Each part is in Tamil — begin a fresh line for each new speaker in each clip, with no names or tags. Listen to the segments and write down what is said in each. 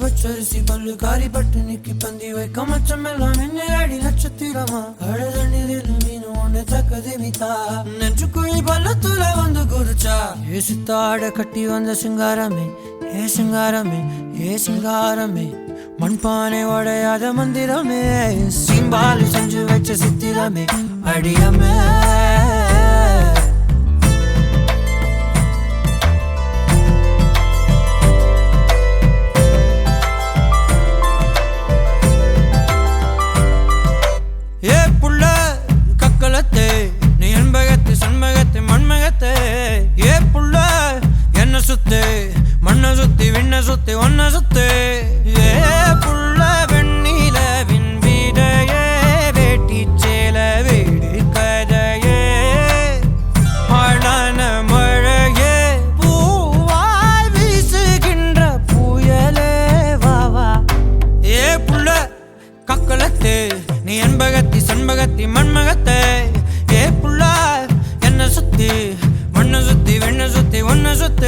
பச்சரிசி பல்லு காரி பட்டு நிக்கி பந்தி வைக்க மச்சம் எல்லாம் என்ன அடி நட்சத்திரமா அழதண்ணில் மீன் ஒன்று தக்கது மிதா நெஞ்சுக்குழி பள்ளத்துல வந்து குதிச்சா ஏ சித்தாட கட்டி வந்த சிங்காரமே ஏ சிங்காரமே ஏ சிங்காரமே மண்பானை உடையாத மந்திரமே சிம்பாலு செஞ்சு வச்ச சித்திரமே அடியமே ஏ புள்ள கக்கலத்தே நீ என்பகத்து சண்பகத்து மண்மகத்தே ஏ புள்ள என்ன சுத்து மண்ண சுத்தி விண்ண சுத்தி ஒன்ன சுத்து ஏ புள்ள வெண்ணிலவின் வீடையே வேட்டி சேல வீடு கதையே ஆளான மழையே பூவாய் வீசுகின்ற புயலே வாவா ஏ புள்ள கக்கலத்தே நீ என்பகத்தி சண்பகத்தி மண்மகத்தே ஏ புள்ள என்ன சுத்தி மண்ண சுத்தி வெண்ண சுத்தி ஒன்ன சுத்து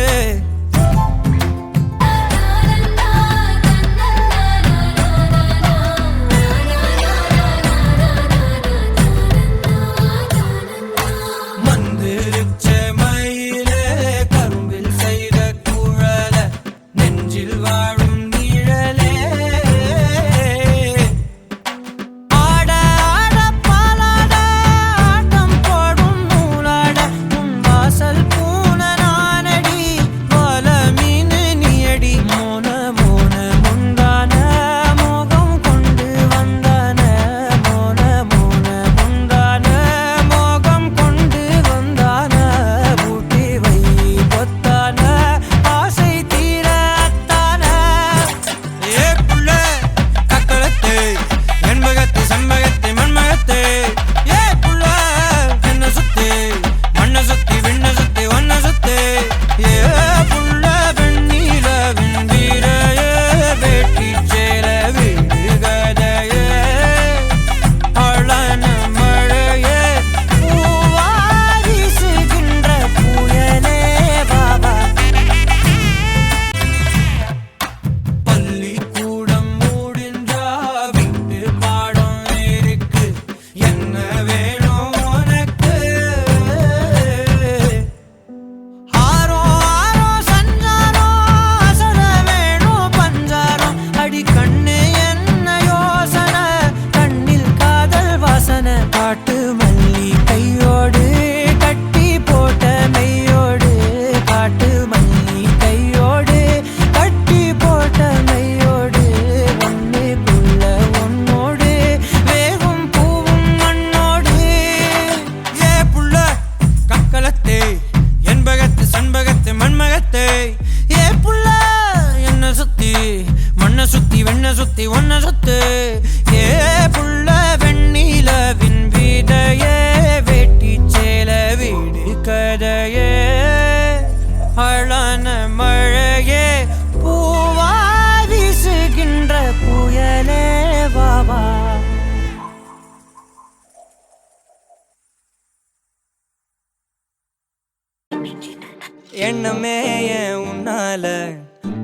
எண்ணமே என் உன்னால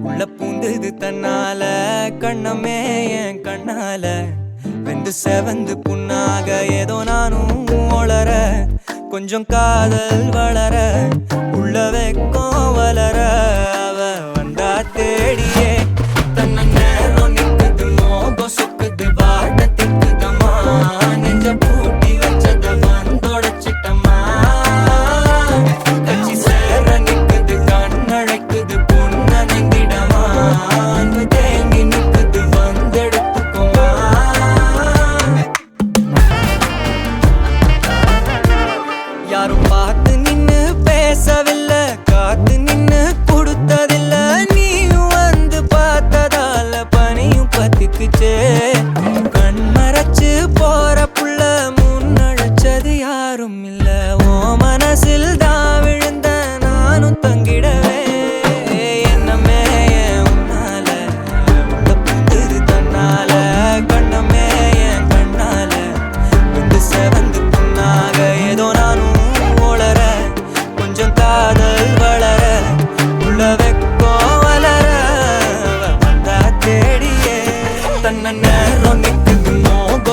உள்ள பூந்தது தன்னால கண்ணமே என் கண்ணால வெந்து செவந்து புண்ணாக ஏதோ நானும் ஒளர கொஞ்சம் காதல் வளர உள்ள வெக்கம் வளர அவ வந்தா தேடியே தன்ன நேரம் நிக்குது மோகம் சுக்குது வாட்ட திக்குதம்மா நெஞ்ச பூட்டி வச்சத வந்தொடச்சிட்டம்மா கட்சி சேர நிக்குது கண்ணழைக்குது பொண்ண நெங்கிடமா அன்பு தேங்கி நிக்குது வந்தெடுத்துக்குமா யாரும் பார்த்து நின்னு பேசவில்லை காத்து நின்னு கூட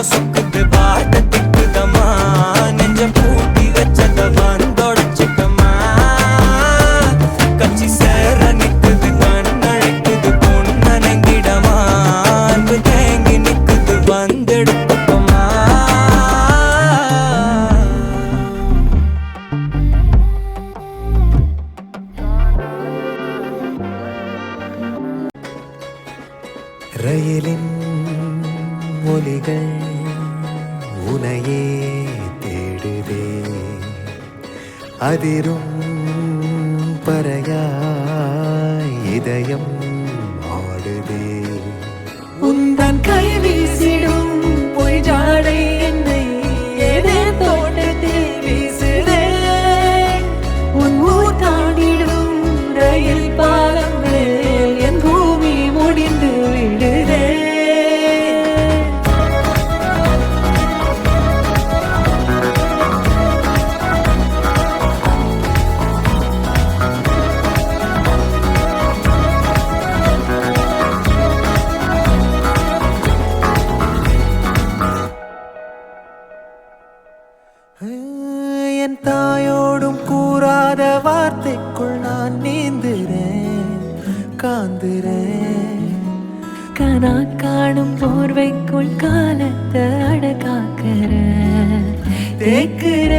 பொசுக்குது பாட்ட திக்குதம்மா நெஞ்ச பூட்டி வச்சத வந்தொடச்சுக்கம்மா கச்சி சேர நிக்குது கண்ணழைக்குது பொன்னணைந்திடமா அன்பு தேங்கி நிக்குது வந்தெடுத்துக்கம்மா
ரயிலின் ஒலிகள் உனையே தேடுதே அதிரும் பறையாய் இதயம் ஆடுதே
உந்தன் கை வீசிடும் பொய் ஜாடை என்னை ஏதே தோட்டத்தில் வீசுதே உன் ஊர் தாண்டிடும் ரயில் பாலம் மேல் என் பூமி முடிந்து விடுதே
என் தாயோடும் கூறாத வார்த்தைக்குள் நான் நீந்துறேன் காந்துறேன்
கனா காணும் போர்வைக்குள் காலத்தை அடக்காக்கிற தேக்குற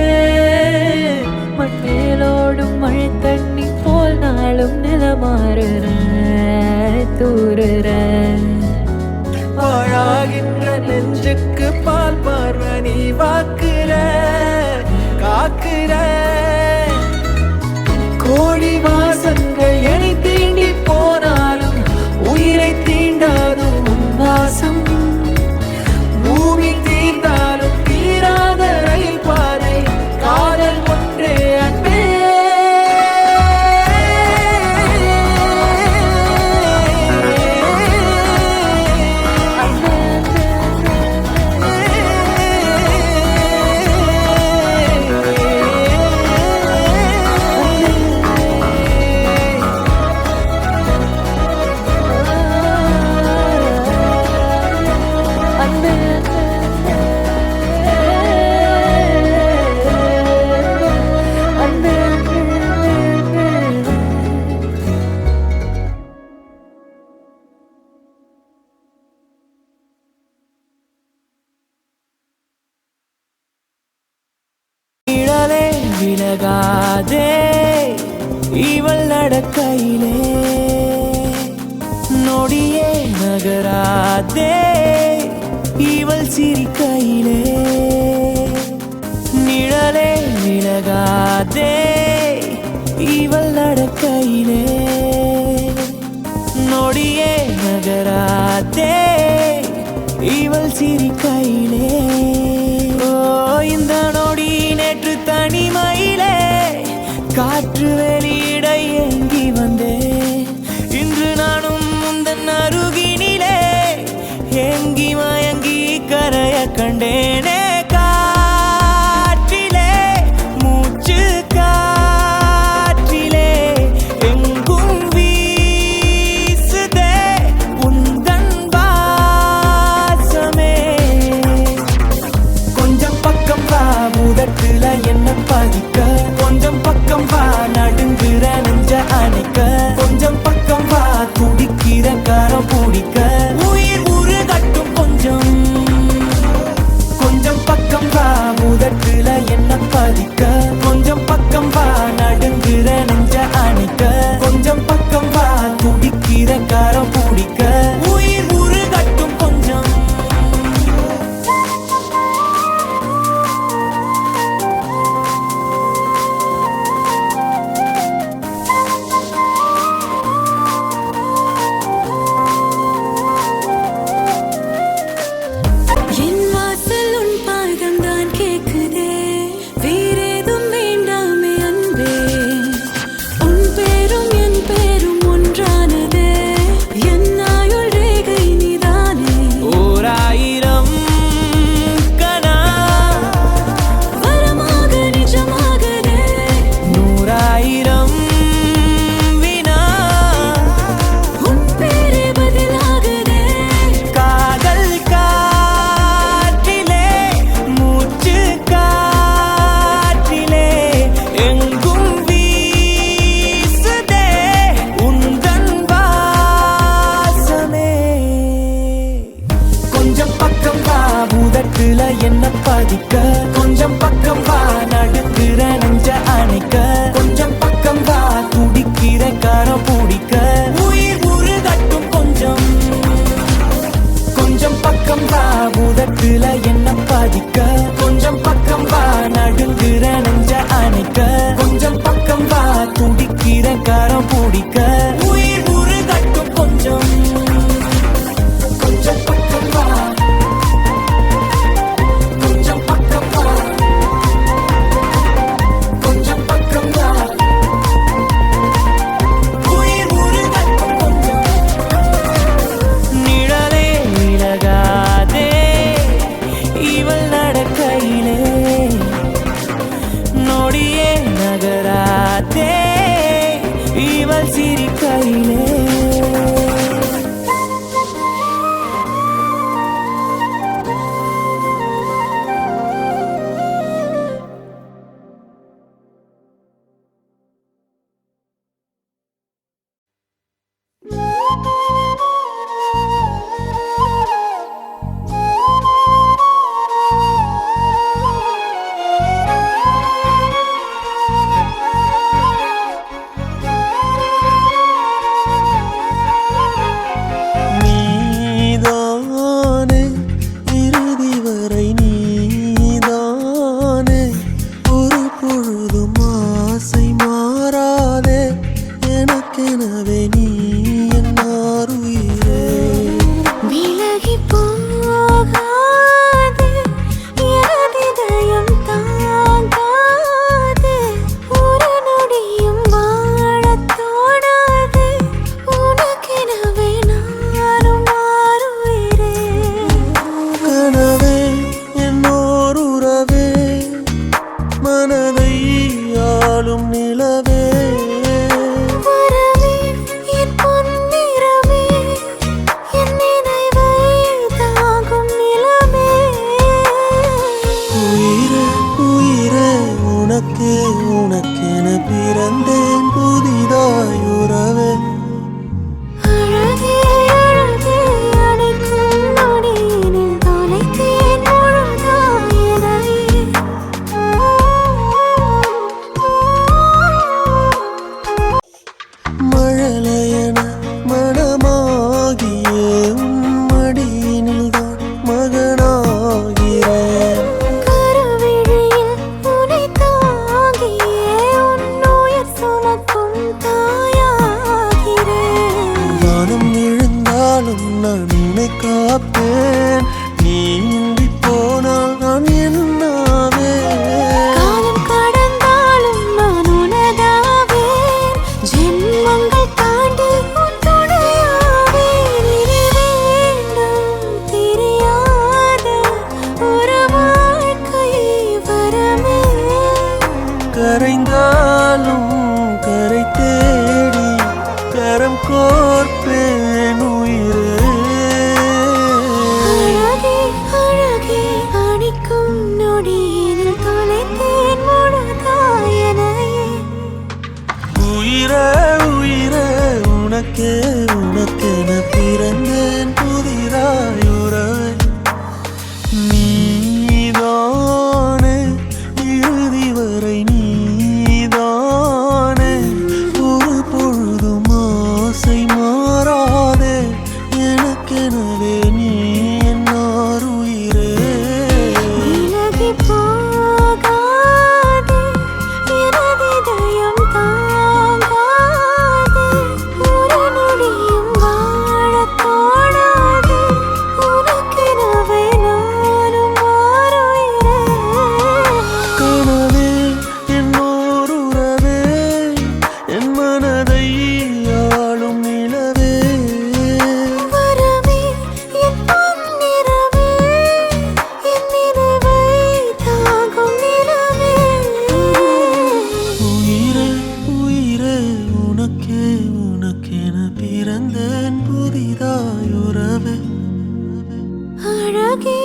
மட்டேலோடும் மழை தண்ணி போல் நாளும் நிலமாறுற தூறுற
பாழாகின்ற நெஞ்சுக்கு பால் பார்வ நீ வாக்குற காக்குற கோடி வாசங்கள் என்னை தீண்டி போனாலும் உயிரை தீண்டாதும் உன் வாசம் பூமி தீர்ந்தாலும் தீராத ரயில் பாதை காதல் ஒன்றே அன்பே
நிழலே விலகாதே இவள் நடக்கையிலே நொடியே நகராதே இவள் சிரிக்கையிலே நிழலே விலகாதே இவள் நடக்கையிலே நொடியே நகராதே இவள் சிரிக்கையிலே ஓ இந்த நொடி நேற்று தனிமையிலே காற்று வெளியிட ஏங்கி வந்தே இன்று நானும் முந்தன் அருகினிலே ஏங்கி மயங்கி கரைய கண்டேனே காற்றிலே மூச்சு காற்றிலே எங்கும் வீசுதே உந்தன் வாசமே கொஞ்சம் பக்கம் வா முதட்டுல என்ன பதிக்க கொஞ்சம் பக்கம் வா நடுங்குற நெஞ்ச அணைக்க கொஞ்சம் பக்கம் வா துடிக்கிற கரம் பிடிக்க உயிர் உருகட்டும் கொஞ்சம் கொஞ்சம் பக்கம் வா முதட்டுல என்ன பதிக்க கொஞ்சம் பக்கம் வா நடுங்குற நெஞ்ச அணைக்க கொஞ்சம் பக்கம் வா துடிக்கிற கரம் பிடிக்க உயிர் உருகட்டும் கொஞ்சம் பதிக்க கொஞ்சம் பக்கம் வா நடுங்குற நெஞ்ச அணைக்க கொஞ்சம் பக்கம் வா துடிக்கிற காரம் பிடிக்க உயிர் உருகட்டும் கொஞ்சம் கொஞ்சம் பக்கம் வா உதட்டுல என்ன பதிக்க கொஞ்சம் பக்கம் வா நடுங்குற நெஞ்ச அணைக்க கொஞ்சம் பக்கம் வா துடிக்கிற காரம் பிடிக்க உயிர் உருகட்டும் கொஞ்சம் கொஞ்சம் பக்கம் வா கொஞ்சம் பக்கம் வா கொஞ்சம் பக்கம் வா உயிர் உருகட்டும் கொஞ்சம் நிழலே விலகாதே இவள் நடக்கையிலே நொடியே நகராதே இவள் சிரிக்கையிலே
கரைந்தாலும் கரை தேடி கரம் கோர்ப்பேன் உயிரே.
அழகே அழகே அடிக்கும் நொடியில் தொலைத்தேன் முழுதாயனையே.
உயிரே உயிரே உனக்கே உனக்கென பிறந்தேன் புதிதாய் உறவே. நீதானே இறுதி வரை நீதானே, ஒரு பொழுதும் ஆசை மாறாதே எனக்கெனவே நீ என்னார் உயிரே.
விலகி போகாதே எனதிதயம் தாங்காதே, ஒரு நொடியும் வாழத் தோணாதே உனக்கெனவே நானும் மாறுயிரே.
கனவே என்னோர் உறவே, என் மனதை ஆளும் நிலவே.
வரமே என் பொன்னிறவே, என் நினைவை தாங்கும் நிலவே.
உயிரே உயிரே உனக்கே உனக்கென பிறந்தேன் புதிதாய் உறவே.
அழகே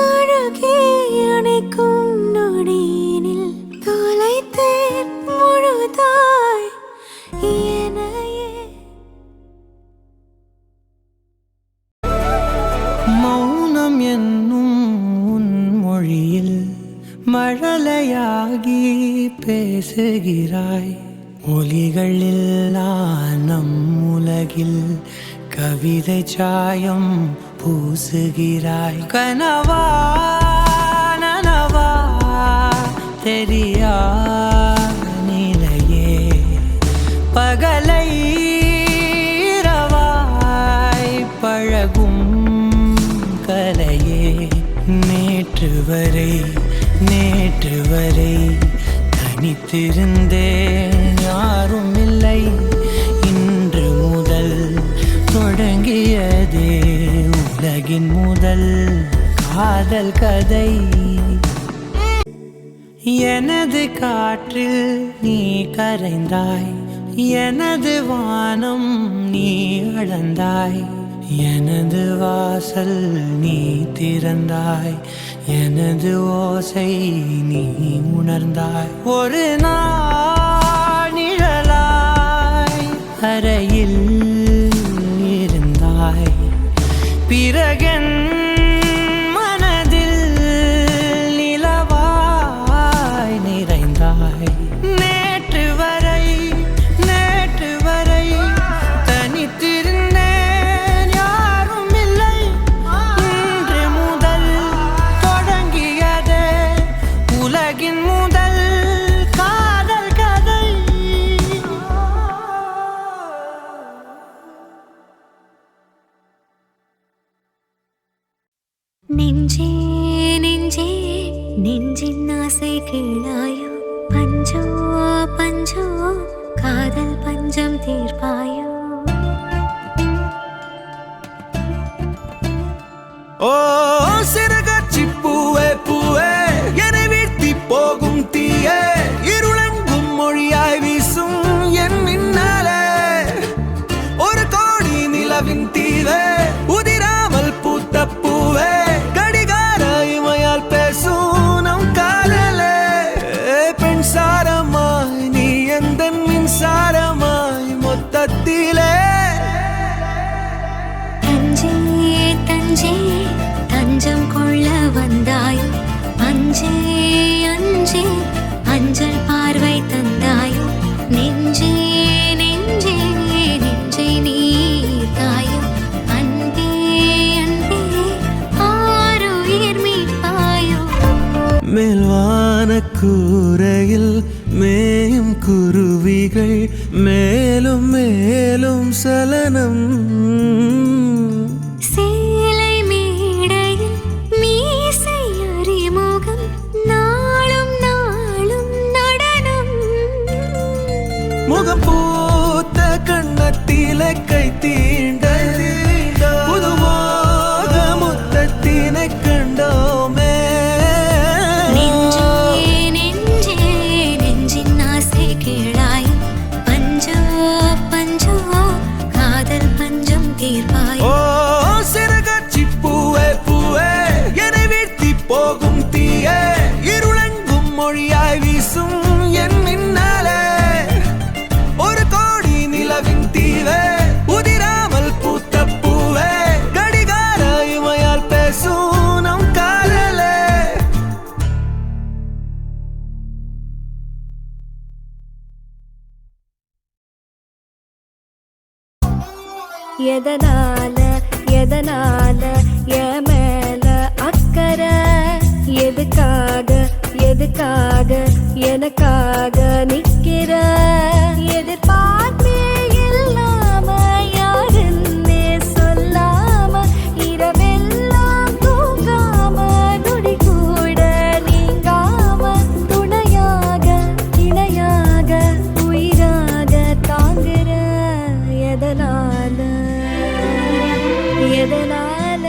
அழகே அணைக்கும் நொடியினில் தொலைத்தேன் முழுதாய் என்னையே.
மௌனம் என்னும் உன் மொழியில்
மழலையாகி பேசுகிறாய் ஒலிகளில் நம் உலகில் கவிதை சாயம் பூசுகிறாய் கனவா நனவா தெரியா நிலையே பகலை இரவாய் பழகும் கலையே நேற்று வரை தனித்திருந்தேன் யாரும் இல்லை இன்று முதல் தொடங்கியதே உலகின் முதல் காதல் கதை எனது காற்றில் நீ கரைந்தாய் எனது வானம் நீ அளந்தாய் எனது வாசல் நீ திறந்தாய் எனது ஓசை நீ உணர்ந்தாய் ஒரு நாள் நிழலாய் அறையில் இருந்தாய் பிறகன் மனதில் நிலவாய் நிறைந்தாய் நேற்று வரை தனித்திருந்தேன் யாரும் இல்லை இன்று முதல் தொடங்கியதே உலகின் முதல் காதல் கதை
நெஞ்சே நெஞ்சே நெஞ்சின் ஆசை கேளாயோ பஞ்சோ பஞ்சோ காதல் பஞ்சம் தீர்ப்பாயோ
ஓ சிறகாட்சி பூவே பூவே என்னை வீழ்த்தி போகும் தீயே இருளெங்கும் மொழியாய் வீசும் என் மின்னாலே ஒரு கோடி நிலவின் தீவே உதிராமல் பூத்த பூவே கடிகார இமையால் பேசும் நம் காதலே பெண் சாரமாய் நீ எந்த மின்சாரமாய் மொத்தத்திலே
தஞ்சே தஞ்சே தஞ்சம் கொள்ள வந்தாயோ அஞ்சே அஞ்சே அஞ்சல் பார்வை தந்தாயோ நெஞ்சே நெஞ்சே நெஞ்சை நீ தாயோ அன்பே அன்பே ஆருயிர் மீட்பாயோ
மேல்வான கூரையில் மேயும் குருவிகள் மேலும் மேலும் சலனம்
சேலை மேடையில் மீசை அறிமுகம் நாளும் நாளும் நடனம்
முகம் பூத்த கண்ணத்திலே கை தீண்ட புதுவாக முத்தத்தினை கண்டோமே
நெஞ்சே நெஞ்சே நெஞ்சின் ஆசை கேளாய் பஞ்சோ பஞ்சோ காதல் பஞ்சம் தீர்ப்பாயோ
ஓ சிறகாட்சி பூவே பூவே என்னை வீழ்த்தி போகும் தீயே இருளெங்கும் மொழியாய் வீசும் என் மின்னாலே ஒரு கோடி நிலவின் தீவே உதிராமல் பூத்த பூவே கடிகார இமையால் பேசும் நம் காதலே
எதனால எதனால என் மேல அக்கறை எதுக்காக எதுக்காக எனக்காக நிக்கிற எதிர்பார்ப்பே இல்லாம யாருன்னே சொல்லாம இரவெல்லாம் தூங்காம நொடி கூட நீங்காம துணையாக இணையாக உயிராக தாங்குற எதனால எதனால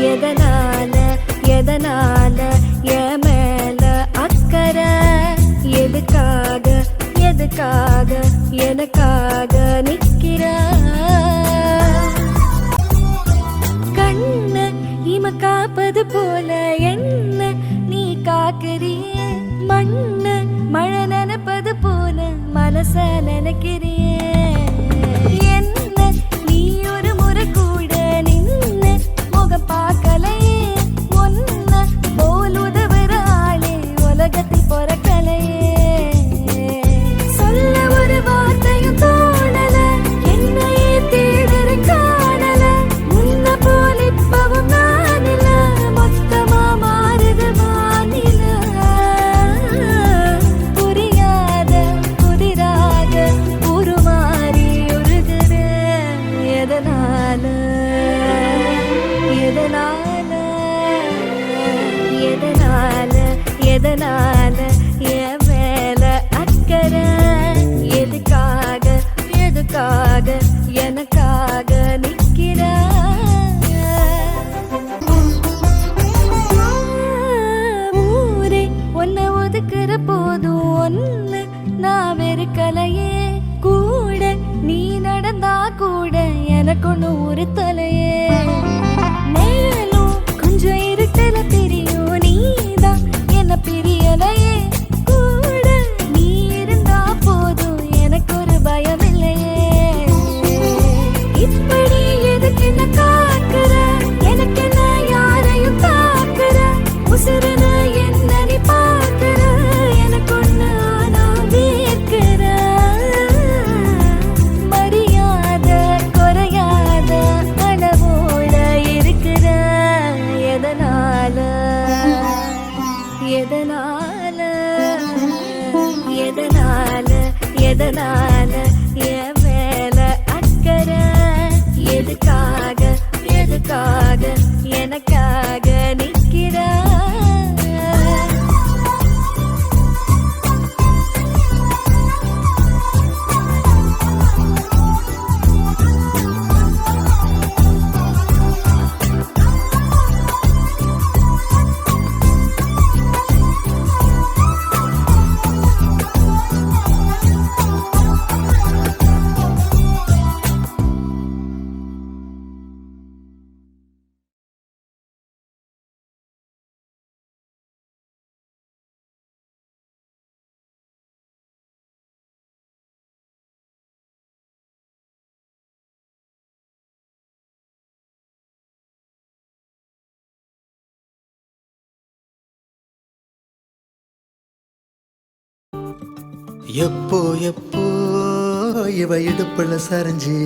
எதனால எதனால என் மேல அக்கறை எதுக்காக எதுக்காக எனக்காக நிக்கிற கண்ணு இம காப்பது போல என்ன நீ காக்குறிய மண்ணு மழை நினைப்பது போல மனச நினைக்கிறிய என்ன நீ ஒரு முறை கூட நின்னு முகம் பார்க்கலையே ஒன்ன போல் உதவ எதனால எதனால என் மேல அக்கறை எதுக்காக எதுக்காக எனக்காக நிக்கிற ஊரே உன்னை ஒதுக்குற போதும் ஒன்னு நான் வெறுக்கலையே கூட நீ நடந்தா கூட எனக்கு ஒண்ணு ஒரு தலையே மேலும் கொஞ்சம் இருட்டல தெரியும் நீதான் என்ன பிரியலையே கூட நீ இருந்தா போதும் எனக்கு ஒரு பயம் இல்லையே இப்படி எதுக்கு என்ன காக்குற எனக்கு என்ன யாரையும் காக்குற உசுரன என்ன நீ பாக்குற எனக்கு ஒண்ணு ஆனா வேர்க்கிற மரியாத குறையாத அளவோட இருக்கிற எதனால எதனால எதனால எதனால என் மேல அக்கறை எதுக்காக எதுக்காக எனக்காக நிக்கிற
எப்போ எப்போ இவ இடுப்புல சரிஞ்சு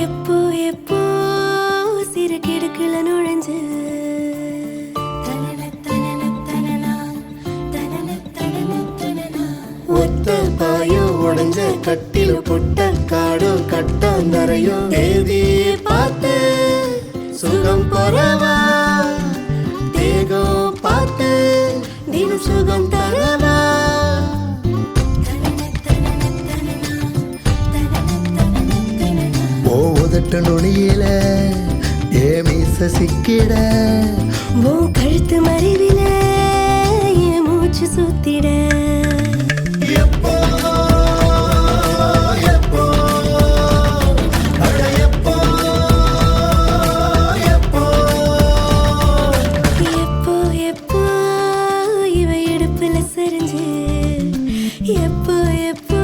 எப்போ எப்போ சிறு கிடுக்குல நுழைஞ்சு
ஒத்த பாயோ உடஞ்ச கட்டில புட்ட காடோ கட்டாந்தரையோ ஏதி பார்த்து சுகம் பொறவா தேகம் பார்த்து தினம் சுகம் தரவா ஓ உதட்ட நுனியில ஏ மீச சிக்கிட
ஓ கழுத்து மறைவில என் மூச்சு சுத்திட
எப்போ எப்போ அட எப்போ எப்போ
எப்போ எப்போ இவ இடுப்புல சரிஞ்சு எப்போ எப்போ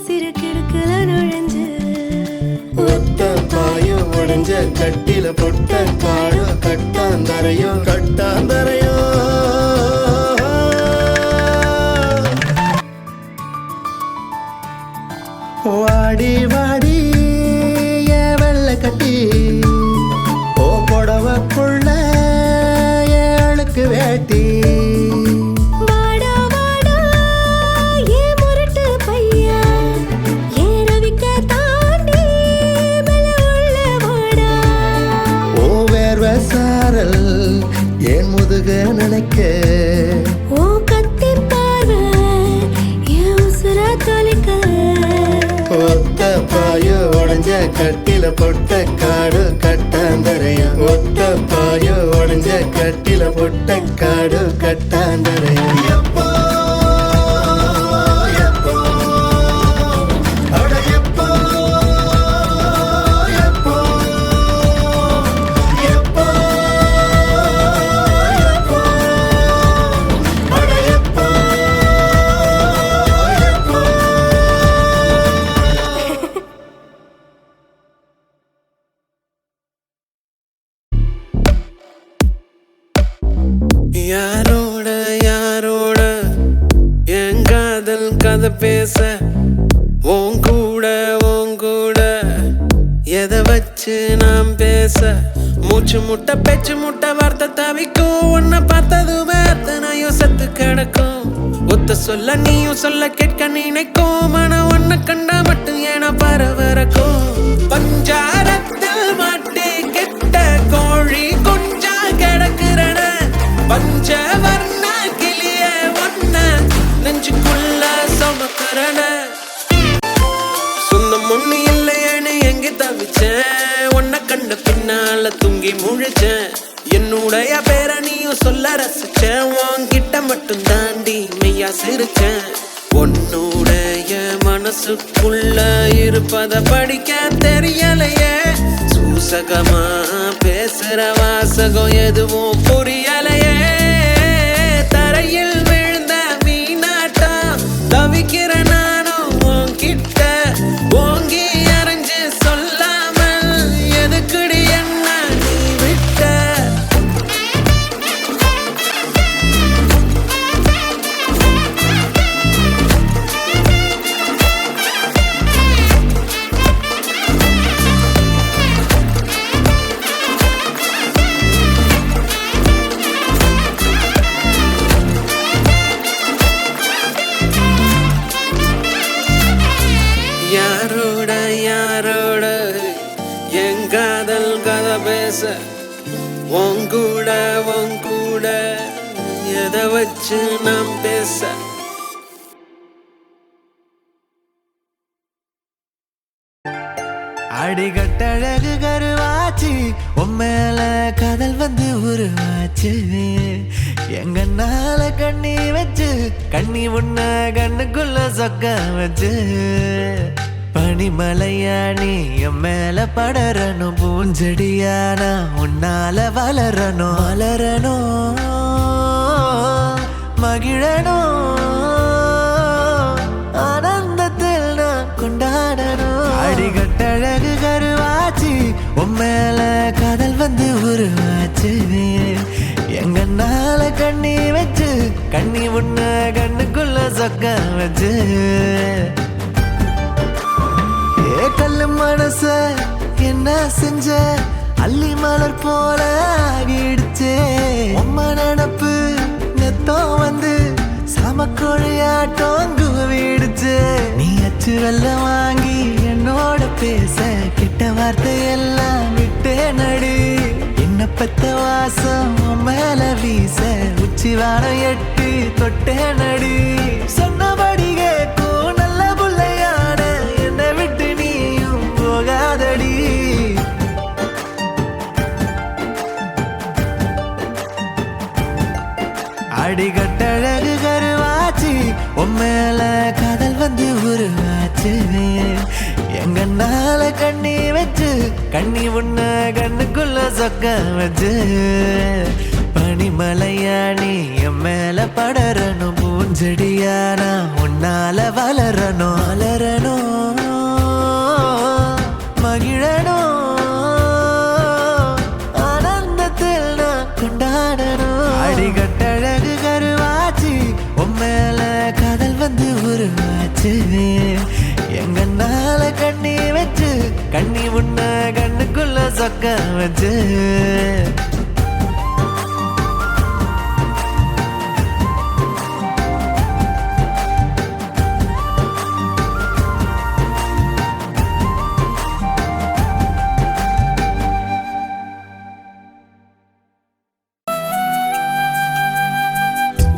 சிறு கிடுக்குல நுழைஞ்சு
ஒத்த பாயோ உடஞ்ச கட்டில பொட்ட காடோ கட்டாந்தரையோ கட்டாந்தரையோ வாடி வாடி ஏ வெள்ளை கட்டி ஓ புடவக்குள்ள ஏழுக்கு வேட்டி
வாடா வாடா ஏன் முரட்டு பையா ஏன் ரவிக்க தாண்டி மேல உள்ள வாடா
ஓ வேர்வ சாரல் ஏன் முதுக நினைக்க
ஓ கத்தி பார்வை ஏன் உசுர தொலைக்க
ஒத்த பாயோ உடஞ்ச கட்டில பொட்ட காடு கட்டாந்தரையோ ஒத்த பாயோ உடஞ்ச கட்டில பொட்ட காடு கட்டாந்தரையோ எப்போ எப்போ அட எப்போ எப்போ எப்போ எப்போ அட எப்போ எப்போ யாரோட யாரோட என் காதல் கதை பேச உன் கூட எதை வச்சு நாம் பேச மூச்சு முட்டை பேச்சு முட்டை வார்த்தை தவிக்கும் உன்னை பார்த்ததுமே அத்தனையும் செத்து கிடக்கும் ஒத்த சொல்ல நீயும் சொல்ல கேட்க நினைக்கும் ஆனா உன்னை கண்டா மட்டும் ஏன பரவரக்கும் பஞ்சாரத்தை தவிச்சேன் உன்னை கண்ட பின்னால தூங்கி முழிச்சேன் என்னுடைய பேரை நீயும் சொல்ல ரசிச்சேன் உன்கிட்ட மட்டும் தாண்டி மெய்யா சிரிச்சேன் உன்னுடைய மனசுக்குள்ள இருப்பத படிக்க தெரியலையே சூசகமா பேசுற வாசகம் எதுவும் புரியலையே தரையில் விழுந்த மீனாட்டம் தவிக்கிற நானும் உன்கிட்ட ஓங்கி அரைஞ்சு சொல்லாமல் எதுக்குடி என்ன நீ விட்ட யாரோட யாரோட என் காதல் கதை பேச உங்கூட எதை வச்சு நாம் பேச
அடிகட்டழகு கருவாச்சு உம்மேல காதல் வந்து உருவாச்சு எங்கன்னால கண்ணி வச்சு கண்ணி உன்ன கண்ணுக்குள்ள சொக்க வச்சு பனிமலையானி என் மேல படரணும் பூஞ்செடியானா உன்னால வளரணும் மகிழணும் ஆனந்தத்தில் நான் கொண்டாடணும் அடிகட்டழகு கருவாச்சு உம்மேல காதல் வந்து உருவாச்சு எங்கன்னால கண்ணி வச்சு கண்ணி உன்ன கண்ணுக்குள்ள சொக்க வச்சு ஏ கல்லு மனச என்ன செஞ்ச அள்ளி மலர் போல ஆகிடுச்சே உம்ம நினப்பு நெத்தம் வந்து சமக்கொழியாட்டம் குவிடுச்சு நீ அச்சு வெல்லம் வாங்கி என்னோட பேச கிட்ட வார்த்தை எல்லாம் விட்டே நடி என்ன பத்த வாசம் மேல வீச உச்சி வாரம் எட்டி தொட்டே நடி சொன்னபடி கேட்கும் நல்ல புள்ளையான என்னை விட்டு நீயும் போகாதடி அடிகட்டழகு கருவாச்சு உம்மேல காதல் வந்து உருவாச்சு எங்கன்னால கண்ணி வச்சு கண்ணி உன்ன கண்ணுக்குள்ள சொக்க வச்சு பனிமலையானி என் மேல படரணும் பூஞ்செடியானா உன்னால வளரணும் மகிழணும் ஆனந்தத்தில் நான் கொண்டாடணும் அடிகட்டழகு கருவாச்சு உம்மேல காதல் வந்து உருவாச்சு எங்கன்னால கண்ணி வச்சு கண்ணி உன்ன கண்ணுக்குள்ள சொக்க வச்சு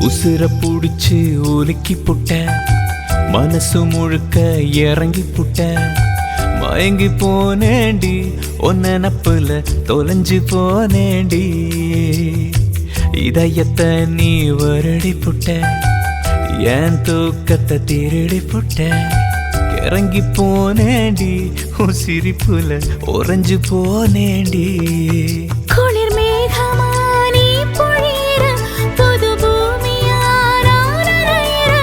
உசுர புடிச்சு ஒலுக்கி புட்ட மனசு முழுக்க இறங்கி புட்ட மயங்கி போனேண்டி ஒன்ன நப்புல தொலைஞ்சு போனேண்டி இதயத்தை நீ வருடி புட்ட என் தூக்கத்தை திருடி புட்ட இறங்கி போனேண்டி உன் சிரிப்புல உறைஞ்சு போனேண்டி
குளிர் மேகமா நீ பொழியிற புது பூமியா நான் அறையிற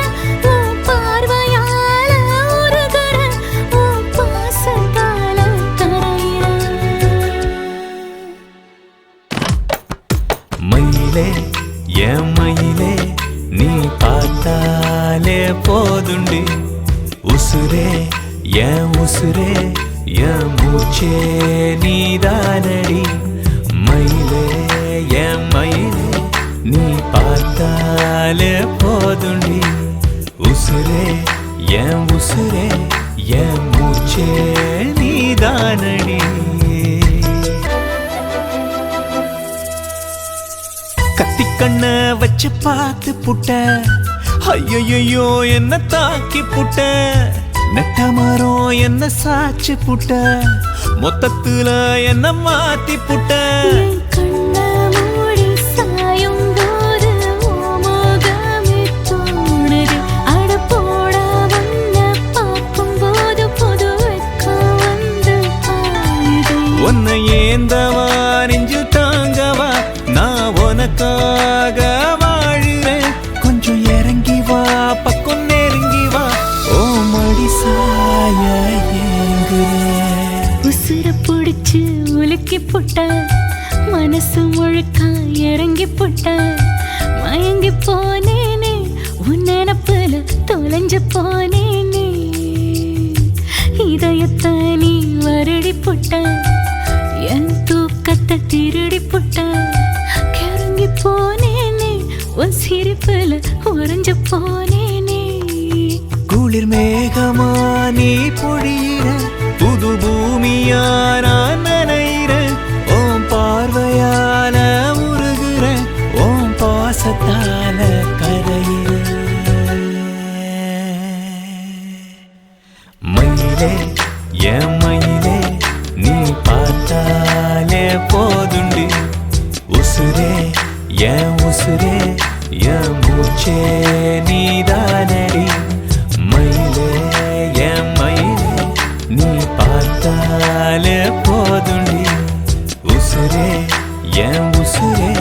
உன் பார்வையால உருகுற உன் பாசத்தால கரையிற
மயிலே என் மயிலே நீ பார்த்தாலே போதுண்டி உசுரே என் உசுரே என் மூச்சே நீதானடி மயிலே என் மயிலே நீ பார்த்தாலே போதுண்டி உசுரே என் உசுரே என் மூச்சே நீதானடி கத்தி கண்ண வச்சு பார்த்து புட்ட ஐயோ என்ன தாக்கி புட்ட நெட்ட மரம் என்ன சாச்சு புட்ட, மொத்தத்துல என்ன மாத்தி புட்ட.
என் கண்ணை மூடி சாயும் போது உன் முகமே தோணுது. அட போடா உன்னை பார்க்கும்போது புது வெட்கம் வந்து பாயுது.
உன்னை ஏந்தவா நெஞ்சு தாங்கவா, நான் உனக்காக வாழுறேன். கொஞ்சம் இறங்கி வா, பக்கம் நெருங்கி வா, ஓ மடி சாய ஏங்குறேன்.
உசுர புடிச்சு உலுக்கி புட்ட, மனசு முழுக்க இறங்கி புட்ட. மயங்கி போனேனே உன் நினப்புல தொலைஞ்சு போனேனே. இதயத்தை நீ வருடி புட்ட, என் தூக்கத்தை திருடி புட்ட. கிறங்கி போனேனே உன் சிரிப்புல உறைஞ்சு போனேனே.
குளிர் மேகமா நீ பொழியிற, புது பூமியா நான் நனையிற. ஓம் பார்வையால உருகுற, ஓம் பாசத்தால கரையிற. மயிலே என் மயிலே நீ பார்த்தாலே போதுண்டு. உசுரே என் உசுரே என் மூச்சே நீதானடி. மயிலே என் மயிலே நீ பார்த்தாலே போதுண்டி. உசுரே என் உசுரே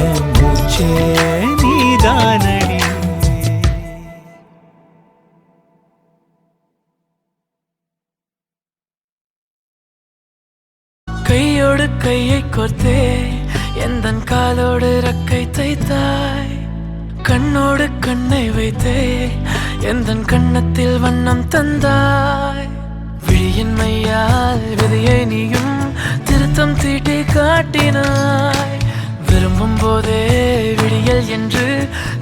என் மூச்சே நீதானடி.
கையோடு கையை கோர்த்தே எந்தன் காலோடு ரக்கை தைத்தாய். கண்ணோடு கண்ணை வைத்தே எந்தன் கண்ணத்தில் வண்ணம் தந்தாய். விழியின் மையால் விதையை நீயும் திருத்தம் தீட்டி காட்டினாய். விரும்பும் போதே விடியல் என்று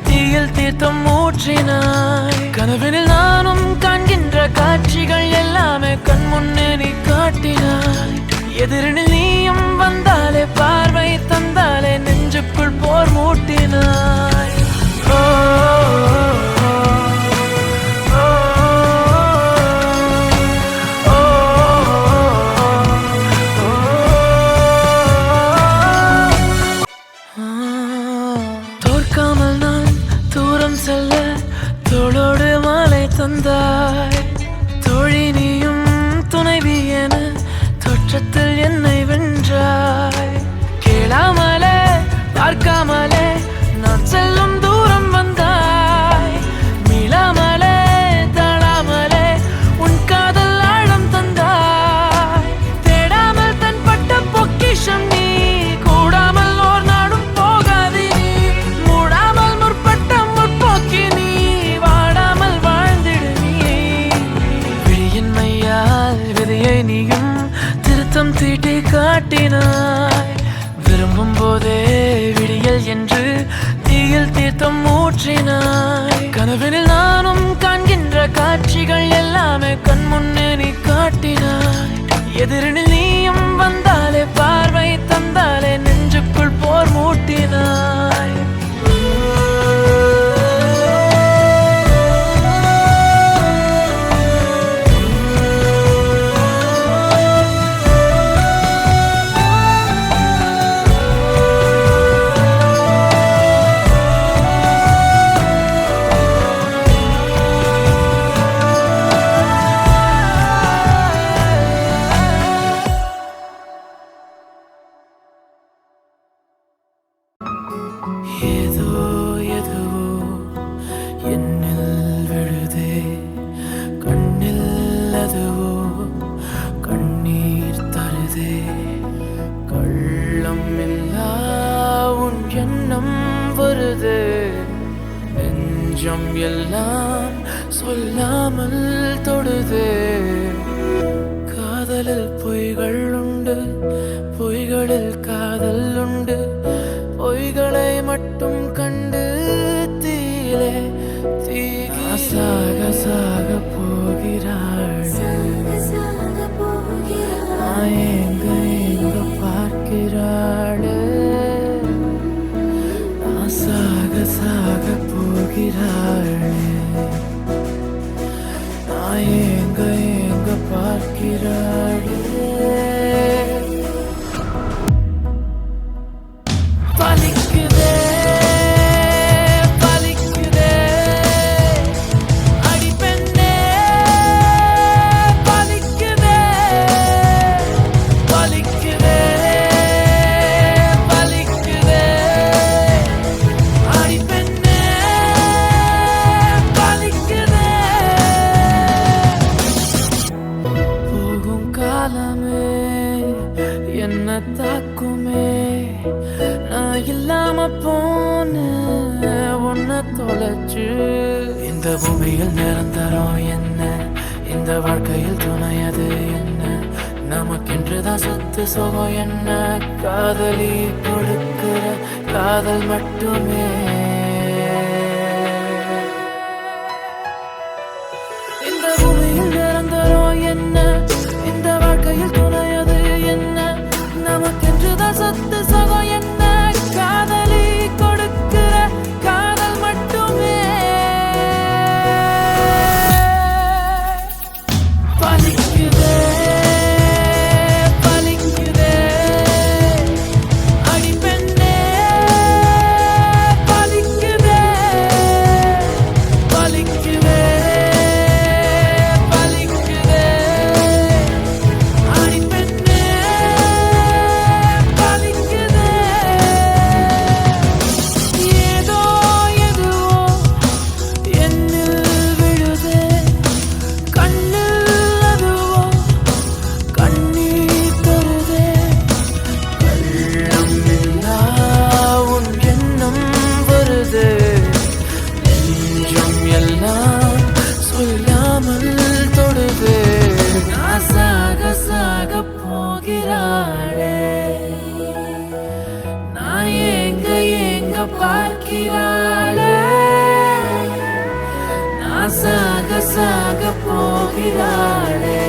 தீயில் தீர்த்தம் ஊற்றினாய். கனவினில் நானும் காண்கின்ற காட்சிகள் எல்லாமே கண் முன்னே நீ காட்டினாய். எதிரினில் நீயும் வந்தாலே பார்வை தந்தாலே நெஞ்சுக்குள் போர் மூட்டினாய். ஓ, தோற்காமல் நான் தூரம் செல்ல தோளோடு மாலை தந்தாய். தோழி நீயும் துணைவி என தோற்றத்தில் என்னை வென்றாய். கேளாமலே பார்க்காமலே நான் செல்லும் தூரம் வந்தாய். மீளாமலே தாழாமலே உன் காதல் ஆழம் தந்தாய். தேடாமல் தன்பட்ட பொக்கிஷம் நீ, கூடாமல் ஓர் நாடும் போகாதி நீ. மூடாமல் முற்பட்ட முற்போக்கி நீ, வாடாமல் வாழ்ந்திடு நீ. விழியின் மையால் விதையை நீயும் திருத்தம் தீட்டி காட்டினாய். விரும்பும் போதே விடியல் என்று தீயில் தீர்த்தம் ஊற்றினாய். கனவினில் நானும் காண்கின்ற காட்சிகள் எல்லாமே கண் முன்னே நீ காட்டினாய். எதிரினில் நீயும் வந்தாலே பார்வை தந்தாலே நெஞ்சுக்குள் போர் மூட்டினாய். ஏதோ எதுவோ என்னில் விழுதே, கண்ணில் அதுவோ கண்ணீர் தருதே. கள்ளம் இல்லா உன் எண்ணம் வருதே, நெஞ்சம் எல்லாம் சொல்லாமல் தொடுதே. காதலில் பொய்கள் உண்டு, பொய்களில் காதல் உண்டு. பொய்களை மட்டும் கண்டு தீலே தீகி சாக சாக போகிறாள். எங்க எங்க பார்க்கிறாள். சாக சாக போகிறாள்.
துடிக்கிறாளே பலிக்குதே பலிக்குதே அடி பெண்ணே பலிக்குதே பலிக்குதே பலிக்குதே அடி பெண்ணே பலிக்குதே போகும் காலமே என்ன தாக்குமே நான் இல்லாம போன உன்னை தொலைச்சு இந்த பூமியில் நிரந்தரம் என்ன இந்த வாழ்க்கையில் துணையது என்ன நமக்கென்றுதான் சொத்து சுகம் என்ன காதலி கொடுக்கிற காதல் மட்டுமே இந்த பூமியில் நிரந்தரம் என்ன இந்த வாழ்க்கையில் துணையது என்ன நமக்கென்றுதான் சொத்து சுகம் என்ன காதலி கொடுக்கிற காதல் மட்டுமே பலிக்குதே பலிக்குதே அடி பெண்ணே பலிக்குதே பலிக்குதே பலிக்குதே அடி பெண்ணே பலிக்குதே ஏதோ எதுவோ என்னில் விழுதே கண்ணில் அதுவோ கண்ணீர் தருதே வெள்ளம் இல்லா உன் எண்ணம் வருதே நெஞ்சம் எல்லாம் சொல்லாமல் தொடுதே நான் சாக சாக போகிறாளே நான் ஏங்க ஏங்க பார்க்கிறாளே நான் சாக சாக போகிறாளே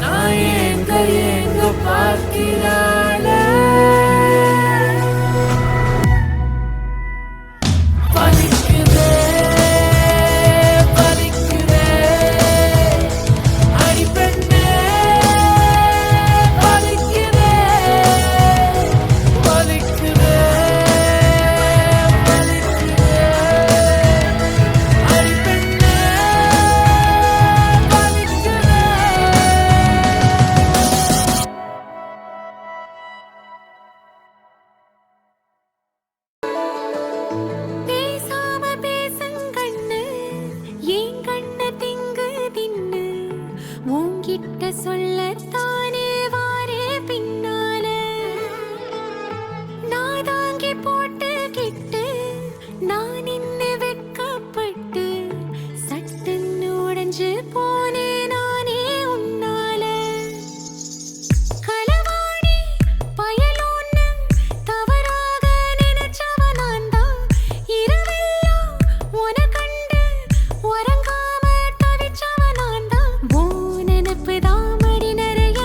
நான் ஏங்க ஏங்க பார்க்கிறாளே பலிக்குதே பலிக்குதே அடி பெண்ணே பலிக்குதே பலிக்குதே பலிக்குதே அடி பெண்ணே பலிக்குதே
பேசாம பேசுங்கண்ணு ஏன் கண்ண திங்கு தின்னு உன்கிட்ட சொல்லத்தானே வாரே பின்னால நான் தாங்கி போட்டுக்கிட்டு நான் நின்னு வெட்கப்பட்டு சட்டுன்னு உடைஞ்சு போனே நானே உன்னால களவாணி பயலோன்னு தவறாக நினைச்சவ நான்தான் இரவெல்லாம் உன கண்டு உறங்காம தவிச்சவ நான்தான் ஓ நினைப்புதான் மடி நிறைய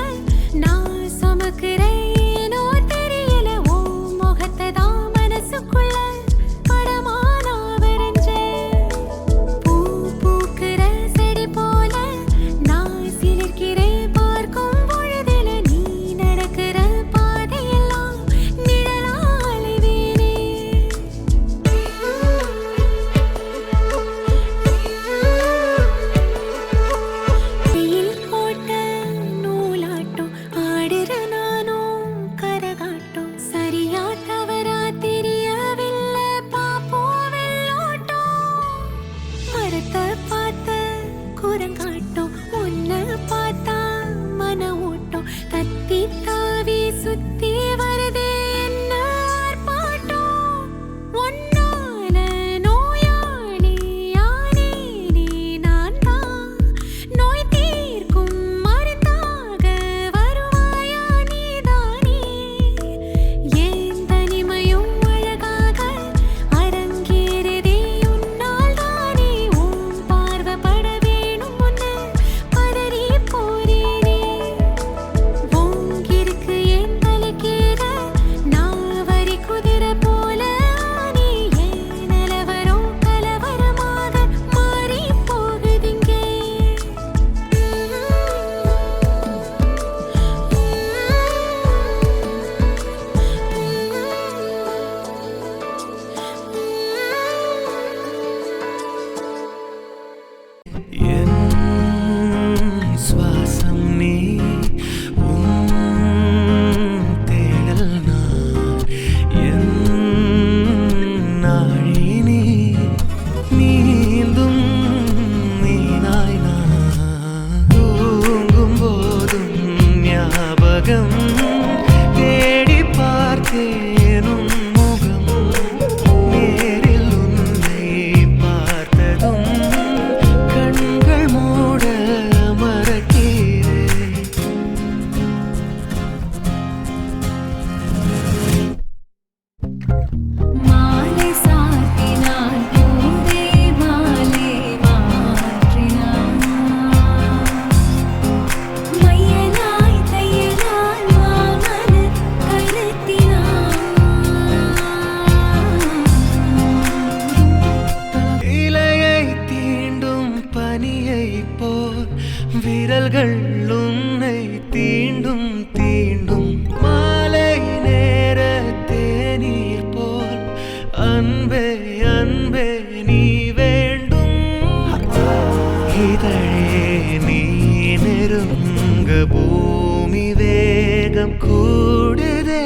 பூமி வேகம் கூடுதே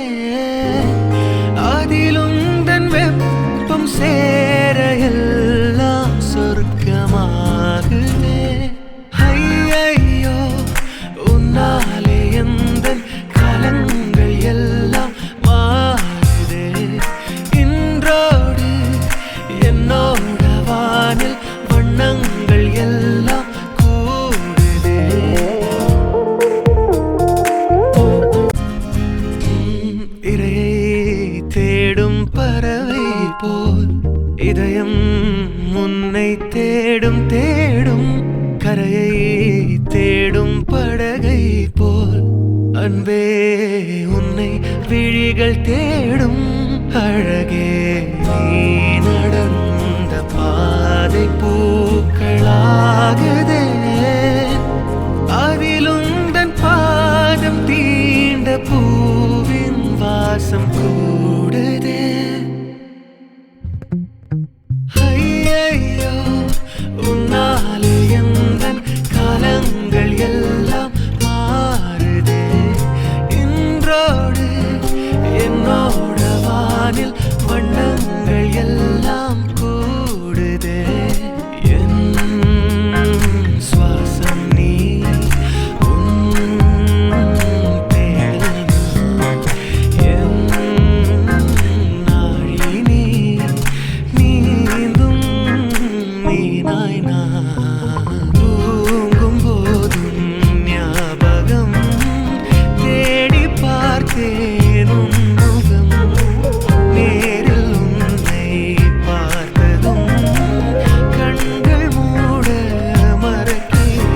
அதிலும் தன் வெப்பம் சேர எல்லாம் சொர்க்கமாகுதே ஐயையோ உன்னாலே எந்தன் கலங்கள் எல்லாம் மாறுதே இன்றோடு என்னோட வானில் வண்ணங்கள் எல்லாம் கூடுதே இரையை தேடும் பறவை போல் இதயம் முன்னை தேடும் தேடும் கரையை தேடும் படகை போல் அன்பே உன்னை விழிகள் தேடும் அழகே நீ நடந்த பாதை பூக்களாகுதே அதிலும் தன் பாதம் தீண்ட பூவின் வாசம் கூடுதே ஐயையோ உன்னாலே எந்தன் காலங்கள் எல்லாம் மாறுதே இன்றோடு என்னோட வானில் வண்ணங்கள் எல்லாம் கூடுதே என் சுவாசம் நீ உன் தேடல் நான். என் நாழி நீ நீந்தும் மீனாய் நான் தூங்கும் போதும் ஞாபகம் தேடி பார்த்தேன் உன் முகம் நேரில் உன்னை பார்த்ததும் கண்கள் மூட மறக்கிறேன்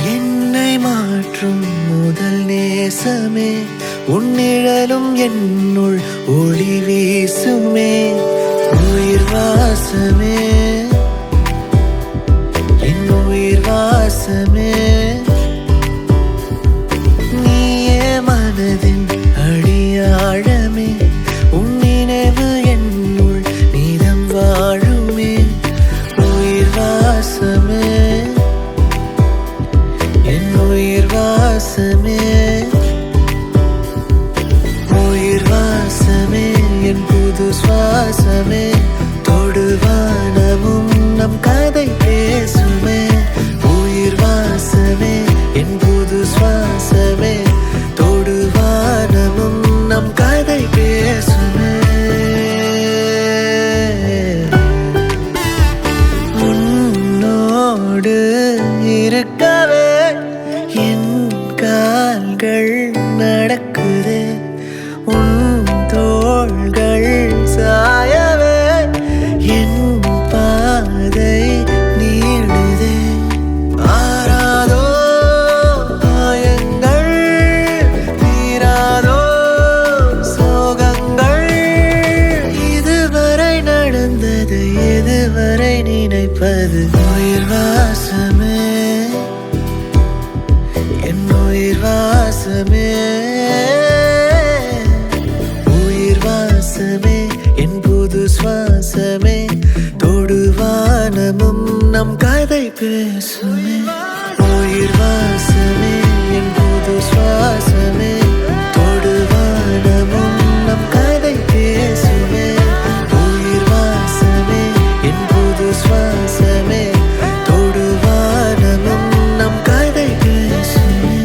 என்னை மாற்றும் முதல் நேசமே உன்னிழலும் என்னுள் ஒளி வீசுமே உயிர் வாசமே என் உயிர் வாசமே நீயே மனதின் அடியாழமே உன் நினைவு என்னுள் நீதம் வாழுமே உயிர் வாசமே என் உயிர் வாசமே உயிர் வாசமே என் புது சுவாசமே தொடுவானமும் நம் கதை பேசுமே உயிர் வாசமே என் புது சுவாசமே தொடுவானமும் நம் கதை பேசுமே உன்னோடு இருக்கவே என் கால்கள் நடக்குதே உன் தோள்கள் சாயவே என் பாதை நீளுதே ஆராதோ காயங்கள் தீராதோ சோகங்கள் இதுவரை நடந்தது எதுவரை நினைப்பது உயிர் வாசமே என் உயிர் வாசமே உயிர் வாசமே என் புது சுவாசமே தொடுவானமும் நம் கதை பேசுமே உயிர் வாசமே என் புது சுவாசமே தொடுவானமும் நம் கதை பேசுமே உயிர் வாசமே என் புது சுவாசமே தொடுவானமும் நம் கதை பேசுமே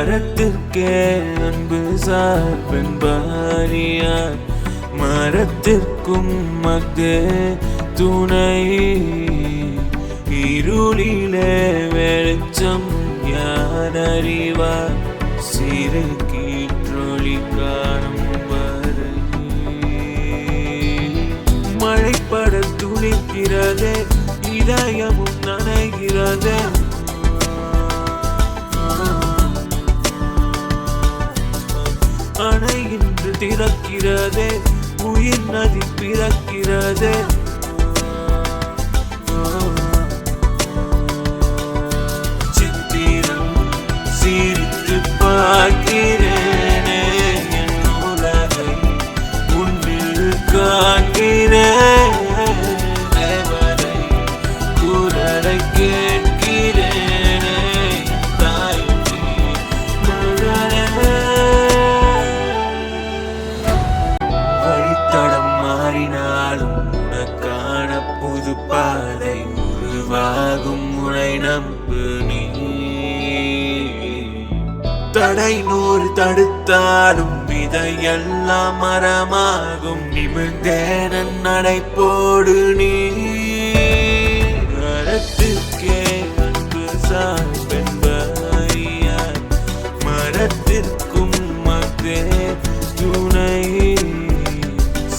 மரத்திற்கே அன்பு சார்பென்பாரியார் மரத்திற்கும் மத்தே துணை இருளிலே வெளிச்சம் யார் அறிவார் சிறு கீற்றொளி காணும் வரை மழைப்பட துளிக்கிறதே இதயமும் நனைகிறதே அணை இன்று திறக்கிறதே உயிர் நதி பிறக்கிறதே சித்திரம் சிரித்து பார்க்கிறேனே என் உலகை உன்னில் காண்கிறேன் தேவரை குரலை கேட்கிறேனே தாய் வழித்தடம் மாறினாலும் உனக்கான புது பாதை உருவாகும் முறை நம்பு நீ தடை நூறு தடுத்தாலும் இதையெல்லாம் மரமாகும் நிமிர்ந்தேன் நடை போடு நீ மரத்திற்கே அன்பு சார்பென்பாரியார் மரத்திற்கும் மத்தே துணை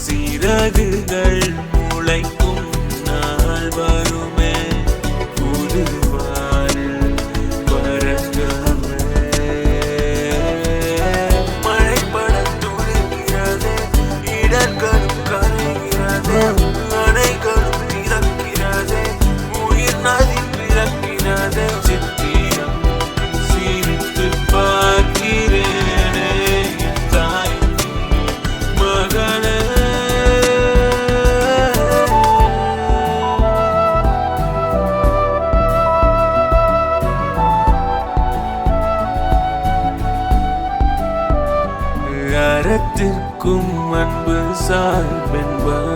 சிறகுகள் முளைக்கும் நாள் வருமே புது வானில் பறக்கவே மழைப்பட துளிர்கிறதே இடர்களும் கரைகிறதே அணைகளும் திறக்கிறதே உயிர் நதி பிறக்கிறதே சித்திரம் சிரித்து பார்க்கிறேனே என் தாய் மகளே மரத்திற்கும் அன்பு சார்பென்பாரியார்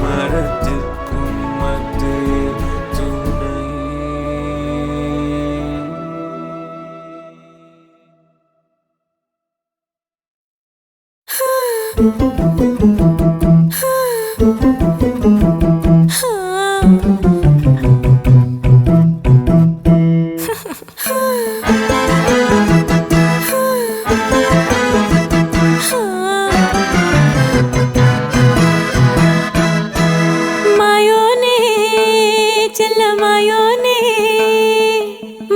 மரத்திற்கும் மத்தே துணை
மாயோனே செல்ல மாயோனே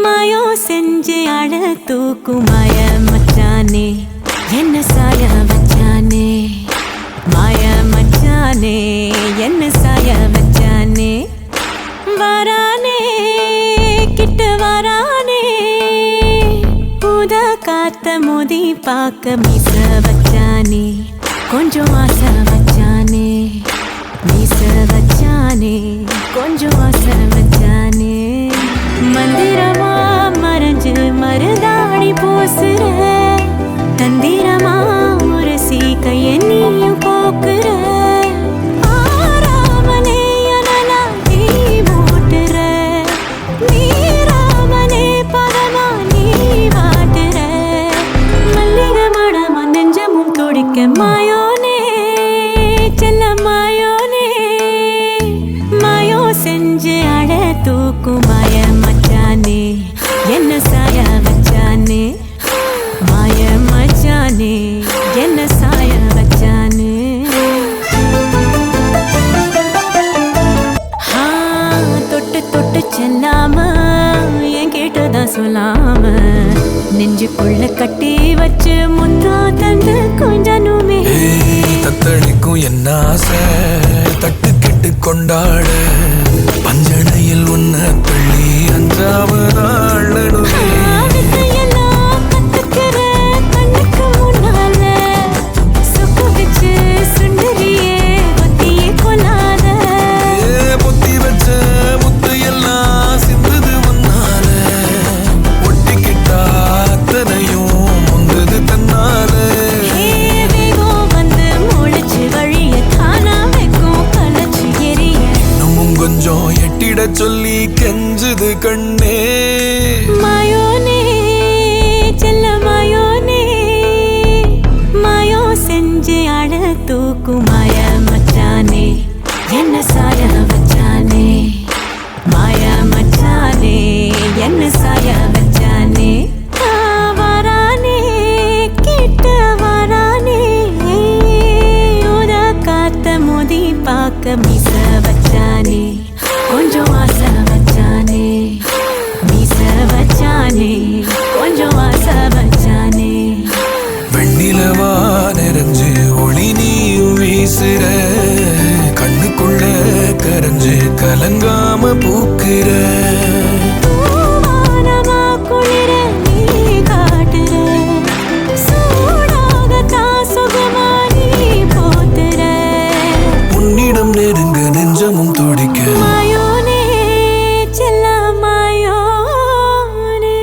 மாயோ செஞ்சு அழ தூக்கும் மாய மச்சானே என்ன சாய வச்சானே மாய மச்சானே என்ன சாய வச்சானே வரானே கிட்ட வரானே புத காத்த மோதி பார்க்க மீச வச்சானே கொஞ்சம் ஆசை வச்சானே மீச வச்சானே கொஞ்சம் ஆசை வச்சானே மந்திரமா மறைஞ்சு மருதாணி பூசுற தந்திரமா உரசி கைய நீயும் போக்குற ஆராமனே அனலா தீ மூட்டுற நீராமனே பதமா நீ வாட்டுற மல்லிகை மடமா நெஞ்சமும் துடிக்க மாயோனே செல்ல மாயோனே மாயோ செஞ்சு அழ தூக்கும் மாய மச்சானே என்ன சாய வச்சானே மாய மச்சானே என்ன சாய வச்சானே தொட்டு தொட்டு செல்லாம என் கேட்டதான் சொல்லாம நெஞ்சுக்குள்ள கட்டி வச்சு முத்தா தந்து கொஞ்சனுமே
தத்தளிக்கும் என்ன ஆசை தட்டு கெட்டு கொண்டாட பஞ்சனையில் உன்ன தள்ளி அஞ்சாவதாள் நடுவே
வித்தையெல்லாம் கத்துக்கிற கண்ணுக்கு முன்னால சொக்கு வச்சு சுண்டரியே ஒத்தியே கொள்ளாத
பொத்தி வச்ச முத்து எல்லாம் சிந்தது முன்னால ஒட்டிக்கிட்டா அத்தனையும் முந்தது தன்னால
வேகம் வந்து முளைச்சு வழிய தானா வைக்கும் கலச்சு எரிய
இன்னமும் கொஞ்சம் எட்டிட சொல்லி கெஞ்சுது கண்ணே
மாயோ
கலங்காம பூக்கிற
பூவானமா குளிர நீ காட்டுற சூடாகத்தான் சுகமா நீ போத்துற
உன்னிடம் நெருங்க நெஞ்சமும் துடிக்க
மாயோனே செல்ல மாயோனே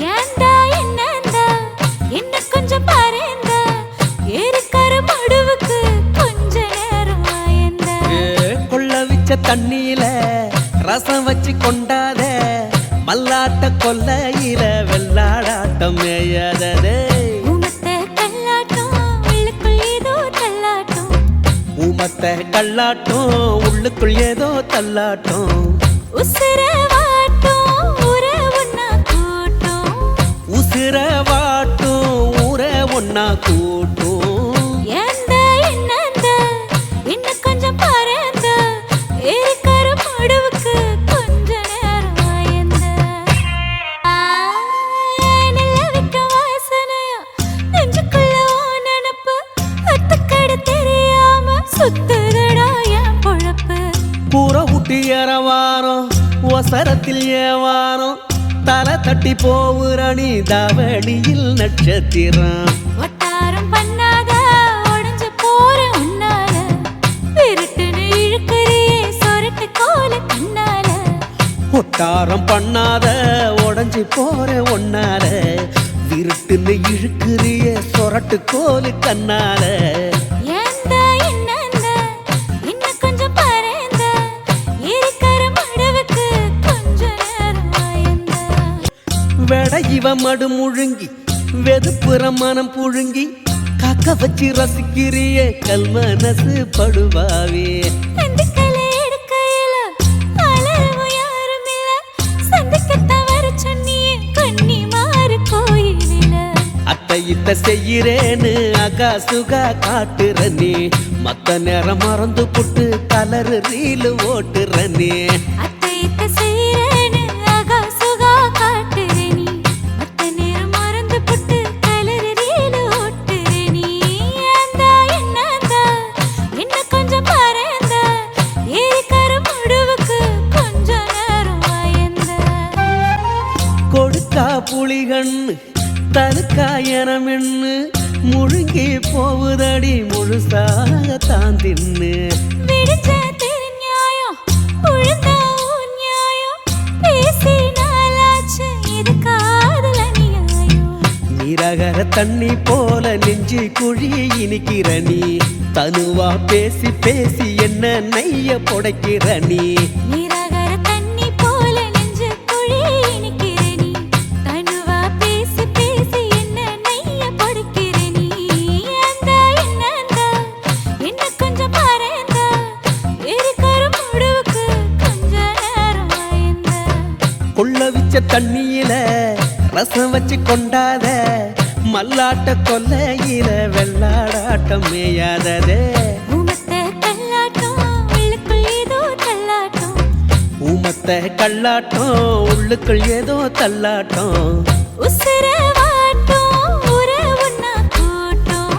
ஏண்டா என்னண்டா என்ன கொஞ்சம் பாருங்க ஏறிக்கர மடுவுக்கு கொஞ்ச நேரம் ஆயண்டா
கொள்ள வச்ச தண்ணியில ரசம் வச்சு கொண்டாத மல்லாட்ட கொல்லையில வெள்ளாடாட்டம் மேயாததே
உமத்த கல்லாட்டம் உள்ளுக்குள் ஏதோ தள்ளாட்டம்
ஊமத்த கல்லாட்டம் உள்ளுக்குள் ஏதோ தள்ளாட்டம்
உசுர வாட்டும் உற ஒன்னா கூட்டும்
உசிர வாட்டும் ஊர ஒன்னா கூட்டும்
ஏண்டா என்னண்டா என்ன கொஞ்சம் பாருங்க ஏறிக்கர மடுவுக்கு கொஞ்ச நேரம் ஆயண்டா நிலவிக்க வாசனையா நெஞ்சுக்குள்ள ஓ நினப்பு அத்துக்கட தெரியாம சுத்துதடா என் பொழப்பு
கூற ஊட்டி ஏறவாரம் ஒசரத்தில் ஏவாரம் தலை தட்டி போவுரணி தாவணியில் நட்சத்திரம்
ஒட்டாரம் பண்ணாத உடஞ்சு போற உன்னால விருட்டுன்னு இழுக்கிறியே சொரட்டு கோல கண்ணால
ஒட்டாரம் பண்ணாத உடஞ்சி போற ஒன்னால விருட்டுன்னு இழுக்கிறிய சொரட்டு கோலு கண்ணால
ஏண்டா என்னண்டா என்ன கொஞ்சம் பாருங்க ஏறிக்கர மடுவுக்கு கொஞ்ச நேரம் ஆயண்டா
வெட இவ மடு முழுங்கி வெதுப்புற மனம் புழுங்கி காக்க வச்சு ரசிக்கிறிய கல்மனசு படுவாவே
அந்துக்களை எடுக்கையில அலறவு யாருமில்ல சந்துக்கத்தான் வர சொன்னியே கண்ணி மாறு கோயிலில
அத்தை இத்த செய்யறேன்னு அகா சுகா காட்டுற நீ மத்த நேரம் மறந்து புட்டு கலரு ரீலு ஓட்டுற நீ
அத்தை இத்த செய்யறேன்னு அகா சுகா காட்டுற நீ மத்த நேரம் மறந்து புட்டு கலரு ரீலு ஓட்டுற நீ ஏண்டா என்னண்டா என்ன கொஞ்சம் பாருங்க ஏறிக்கர மடுவுக்கு கொஞ்ச நேரம் ஆயண்டா
கொடுக்கா புலிகண்ணு தலுக்கா எனமென்னு முழுங்கி போவுதடி முழுசாக தான் தின்னு
விடுஞ்ச திருநியாயம் உழுந்தா உன் நியாயம் பேசினாலாச்சு இது காதல் அநியாயம்
நீரகர தண்ணி போல நெஞ்சு குழி இனிக்கிற நீ தனுவா பேசி பேசி என்ன நைய புடைக்கிற நீ
நீரகர தண்ணி போல நெஞ்சு குழி இனிக்கிற நீ தனுவா பேசி பேசி என்ன நைய பொடிக்கிற நீ ஏண்டா என்னண்டா என்ன கொஞ்சம் பாருங்க ஏறிக்கர மடுவுக்கு கொஞ்ச நேரம் ஆயண்டா
கொள்ள வச்ச தண்ணியில ரசம் வச்சு கொண்டாத மல்லாட்ட கொல்லையில வெள்ளாடாட்டம் மேயாததே
உமத்த கல்லாட்டம் உள்ளுக்குள் ஏதோ தள்ளாட்டம்
ஊமத்த கல்லாட்டம் உள்ளுக்குள் ஏதோ தள்ளாட்டம்
உசுர வாட்டும் உற ஒன்னா கூட்டும்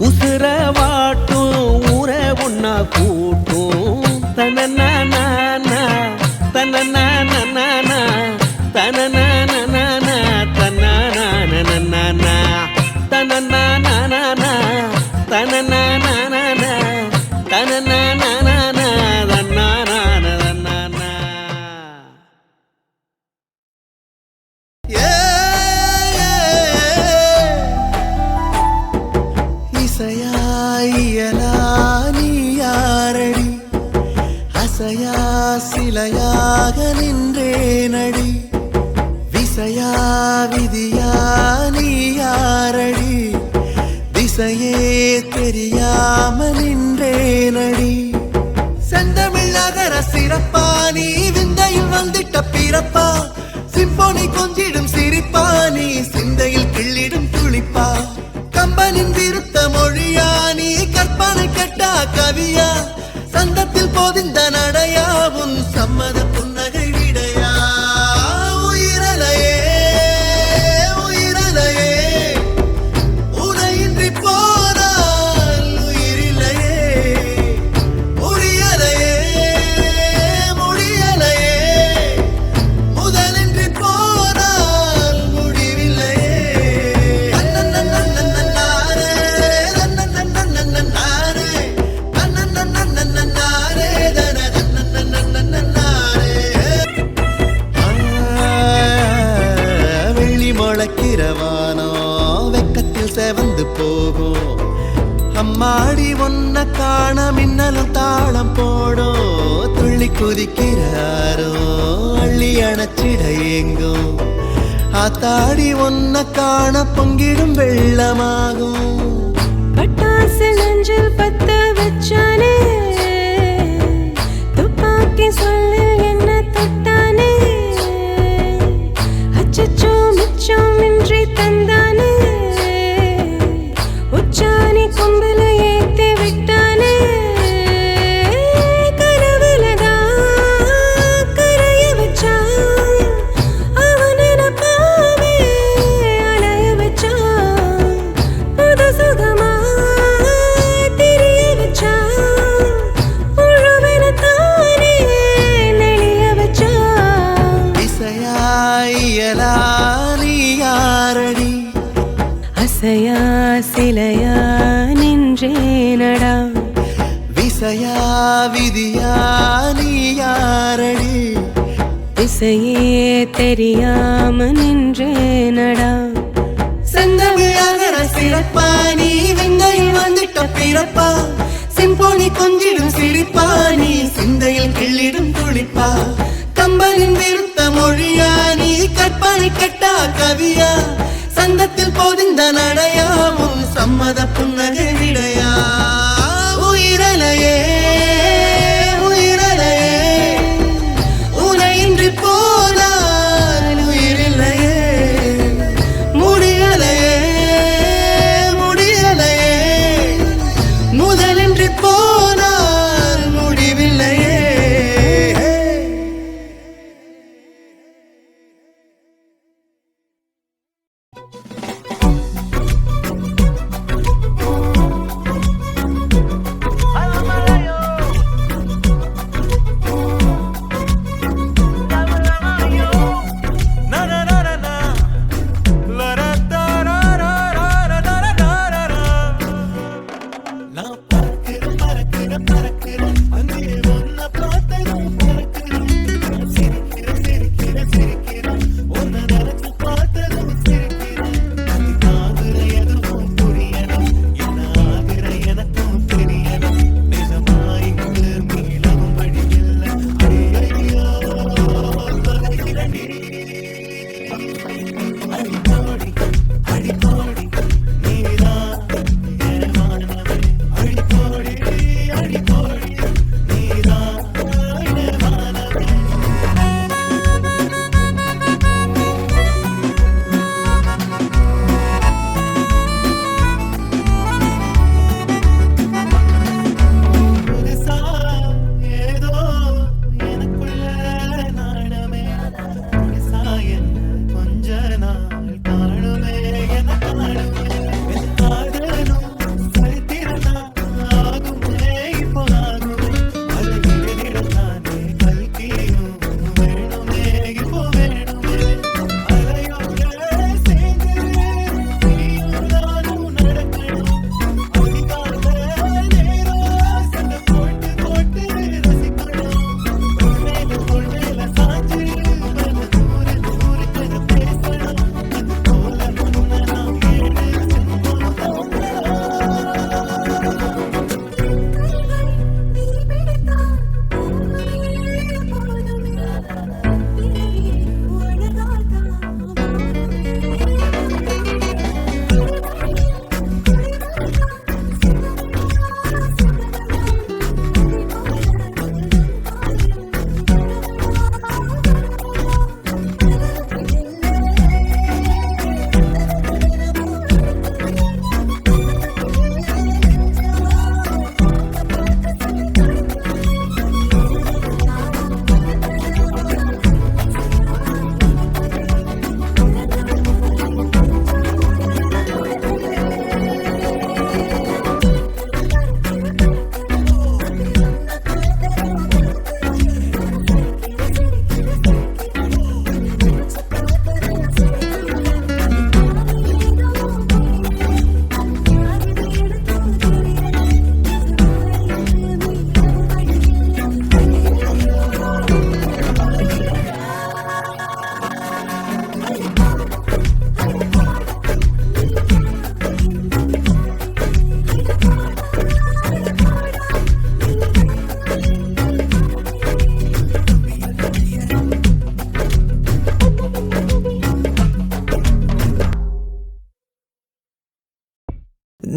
உசுர வாட்டும் ஊர ஒன்னா கூட்டும் தனனா தனனா தனனா தனனா
இசையாயியலா நீ யாரடி அசையா சிலையாக நின்றேனடி விசையா விதியா நீ யாரடி திசையே தெரியாம நின்றேனடி செந்தமிழகர சிறப்பா நீ விந்தையில் வந்திட்ட பிறப்பா சிம்போனி கொஞ்சிடும் சிரிப்பா நீ சிந்தையில் கிள்ளிடும் துளிப்பா கம்பனின் விருத்த மொழியா நீ கற்பனை கட்டா கவியா சந்தத்தில் போத
அடிக்கிறவானோ வெக்கத்தில் செவந்து போகும். அம்மாடி ஒன்ன காண மின்னலும் தாளம் போடும். துள்ளி குதிக்கிறாரோ அள்ளி அணைச்சிட ஏங்கும். ஆத்தாடி ஒன்ன காண பொங்கிடும் வெள்ளமாகும்.
பட்டாசு நெஞ்சில் பத்த வச்சானே துப்பாக்கி சொல்லு என்ன தொட்டானே அச்சச்சோ மிச்சம் இன்றி தந்தானே உச்சானி கொம்புல ஏத்தி விட்டானே கனவுலதான் கரைய வச்சா அவனை நப்பாவே அலைய வச்சா புது சுகமா தெரிய வச்சா உழவன தானே நெளிய வச்சா.
இசையாயலா நீ யாரடி
அசையா சிலையா நின்றேனடா
விசையா விதியா நீ யாரடி.
திசையே தெரியாம நின்றேனடா.
செந்தமிழாக சிறப்பா நீ வெங்கையில் வந்துட்ட பிறப்பா. சிம்போனி கொஞ்சிடும் சிரிப்பா நீ சிந்தையில் கிள்ளிடும் துளிப்பா. கம்பனின் விருத்த மொழியா நீ கற்பனை கட்டா கவியா. சந்தத்தில் போதிந்த நடையா உன் சம்மத புன்னகை விடையா. உயிரலையே உயிரலையே உனையின்றி போனால் உயிரில்லையே. முடியலையே முடியலையே முதலின்றி போனால் முடிவில்லையே. கொஞ்ச நாள்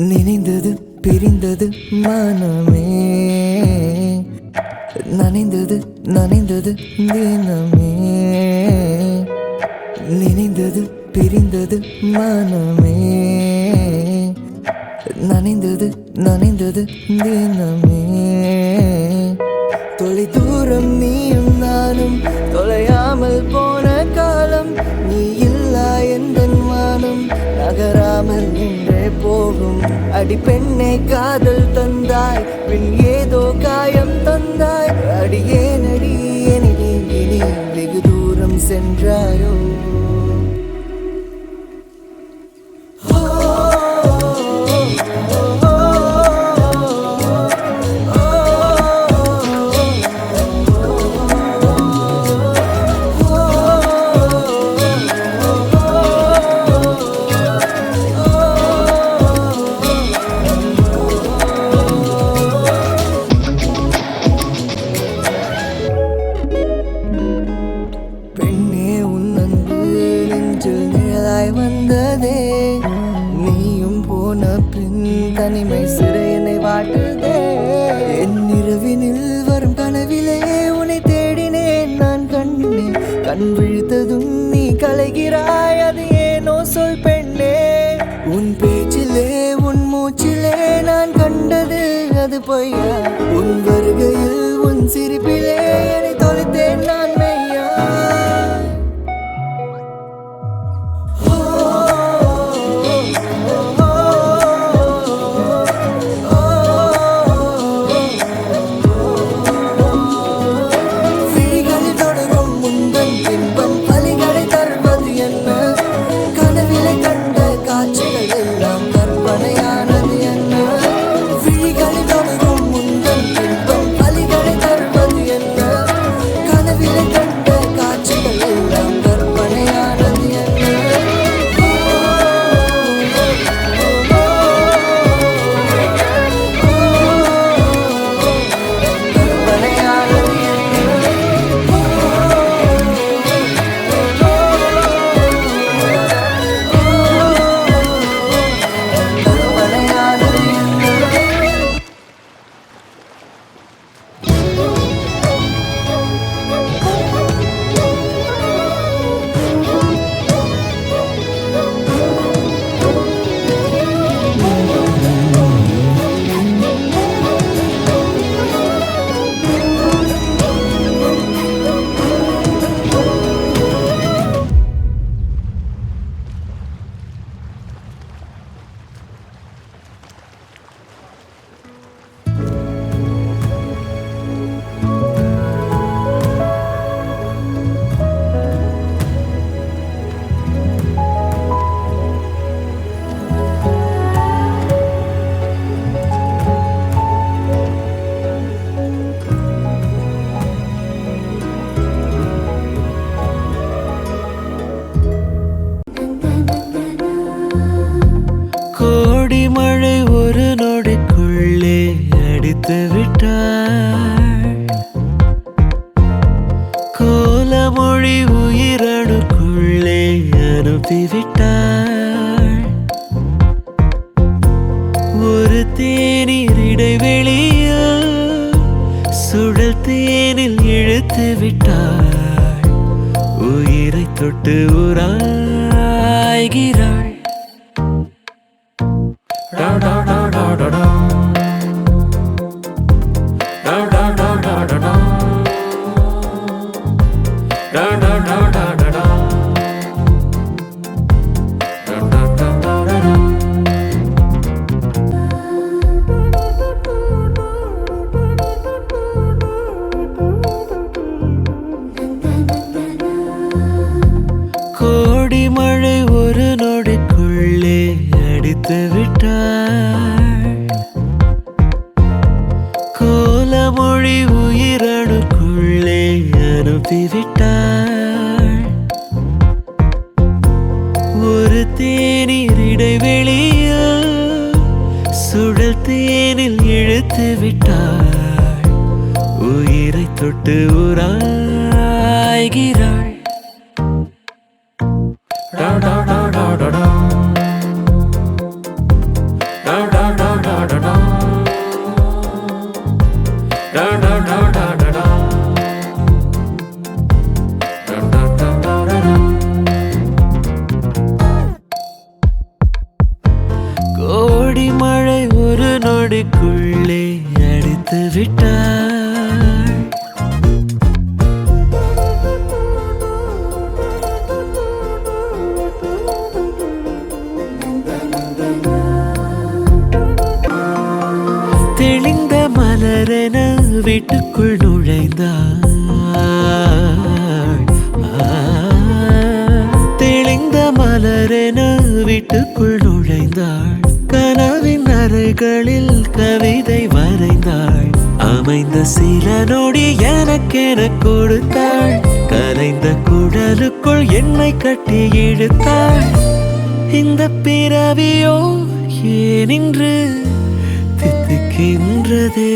நினைந்தது பிரிந்தது மனமே, நனைந்தது நனைந்தது தினமே. நினைந்தது பிரிந்தது மனமே, நனைந்தது நனைந்தது தினமே. தொலை தூரம் நீயும் நானும் தொலையாமல் போன காலம், நீ இல்லா எந்த வானம் நகராமல் நின்றே போகும். அடி பெண்ணே காதல் தந்தாய், பின் ஏதோ காயம் தந்தாய். அடியே நடியே நீ வெகு தூரம் சென்றாயோ. வந்ததே நீயும் போன பின் தனிமை சிறையனை வாட்டுதே. என் இரவினில் வரும் கனவிலே உன்னை தேடினேன் நான் கண்டேன். கண் விழித்ததும் நீ கலைகிறாய், அது ஏனோ சொல் பெண்ணே. உன் பேச்சிலே உன் மூச்சிலே நான் கண்டது அது பொய்யா. உன் வருகையில் உன் சிரிப்பிலே என்னை தொலைத்தேன் நான் மெய்யா.
மழை ஒரு நொடிக்குள்ளே அடித்து விட்டாள். கோலமொழி உயிரணுக்குள்ளே அனுப்பிவிட்டாள். ஒரு தேநீர் இடைவெளியில் சுழல் தேனில் இழுத்து விட்டாள். உயிரை தொட்டு உராய்கிறாள். கோடி மழை ஒரு நொடிக்குள்ளே அடித்து விட்டாள். கோலமொழி உயிரணுக்குள்ளே அனுப்பிவிட்டாள். ஒரு தேநீர் இடைவெளியில் சுழல் தேனில் இழுத்து விட்டாள். உயிரை தொட்டு உராய்கிறாள். Da da da da da da. Da மலரென வீட்டுக்குள் நுழைந்தாள். தெளிந்த மலரென வீட்டுக்குள் நுழைந்தாள். கனவின் அறைகளில் கவிதை வரைந்தாள். அமைந்த சில நொடி எனக்கென கொடுத்தாள். கலைந்த குடலுக்குள் என்னை கட்டி இழுத்தாள். இந்த பிறவியோ ஏனின்று தித்திக்கின்றதே.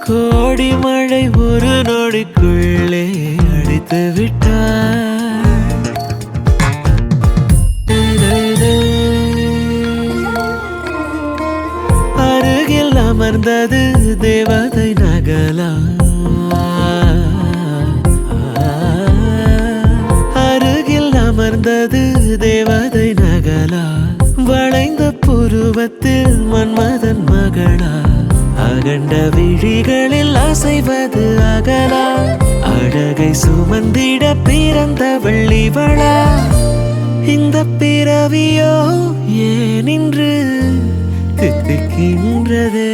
கோடி மழை ஒரு நொடிக்குள்ளே அடித்து விட்டார். அருகில் அமர்ந்தது தேவதை நகலா. அருகில் அமர்ந்தது தேவதை நகலா. வளைந்த புருவத்தில் மன்மதன் மகளா. அகண்ட விழிகளில் அசைவது அகலா. அழகை சுமந்திட பிறந்தவள் இவளா. இந்த பிறவியோ ஏனின்று தித்திக்கின்றதே.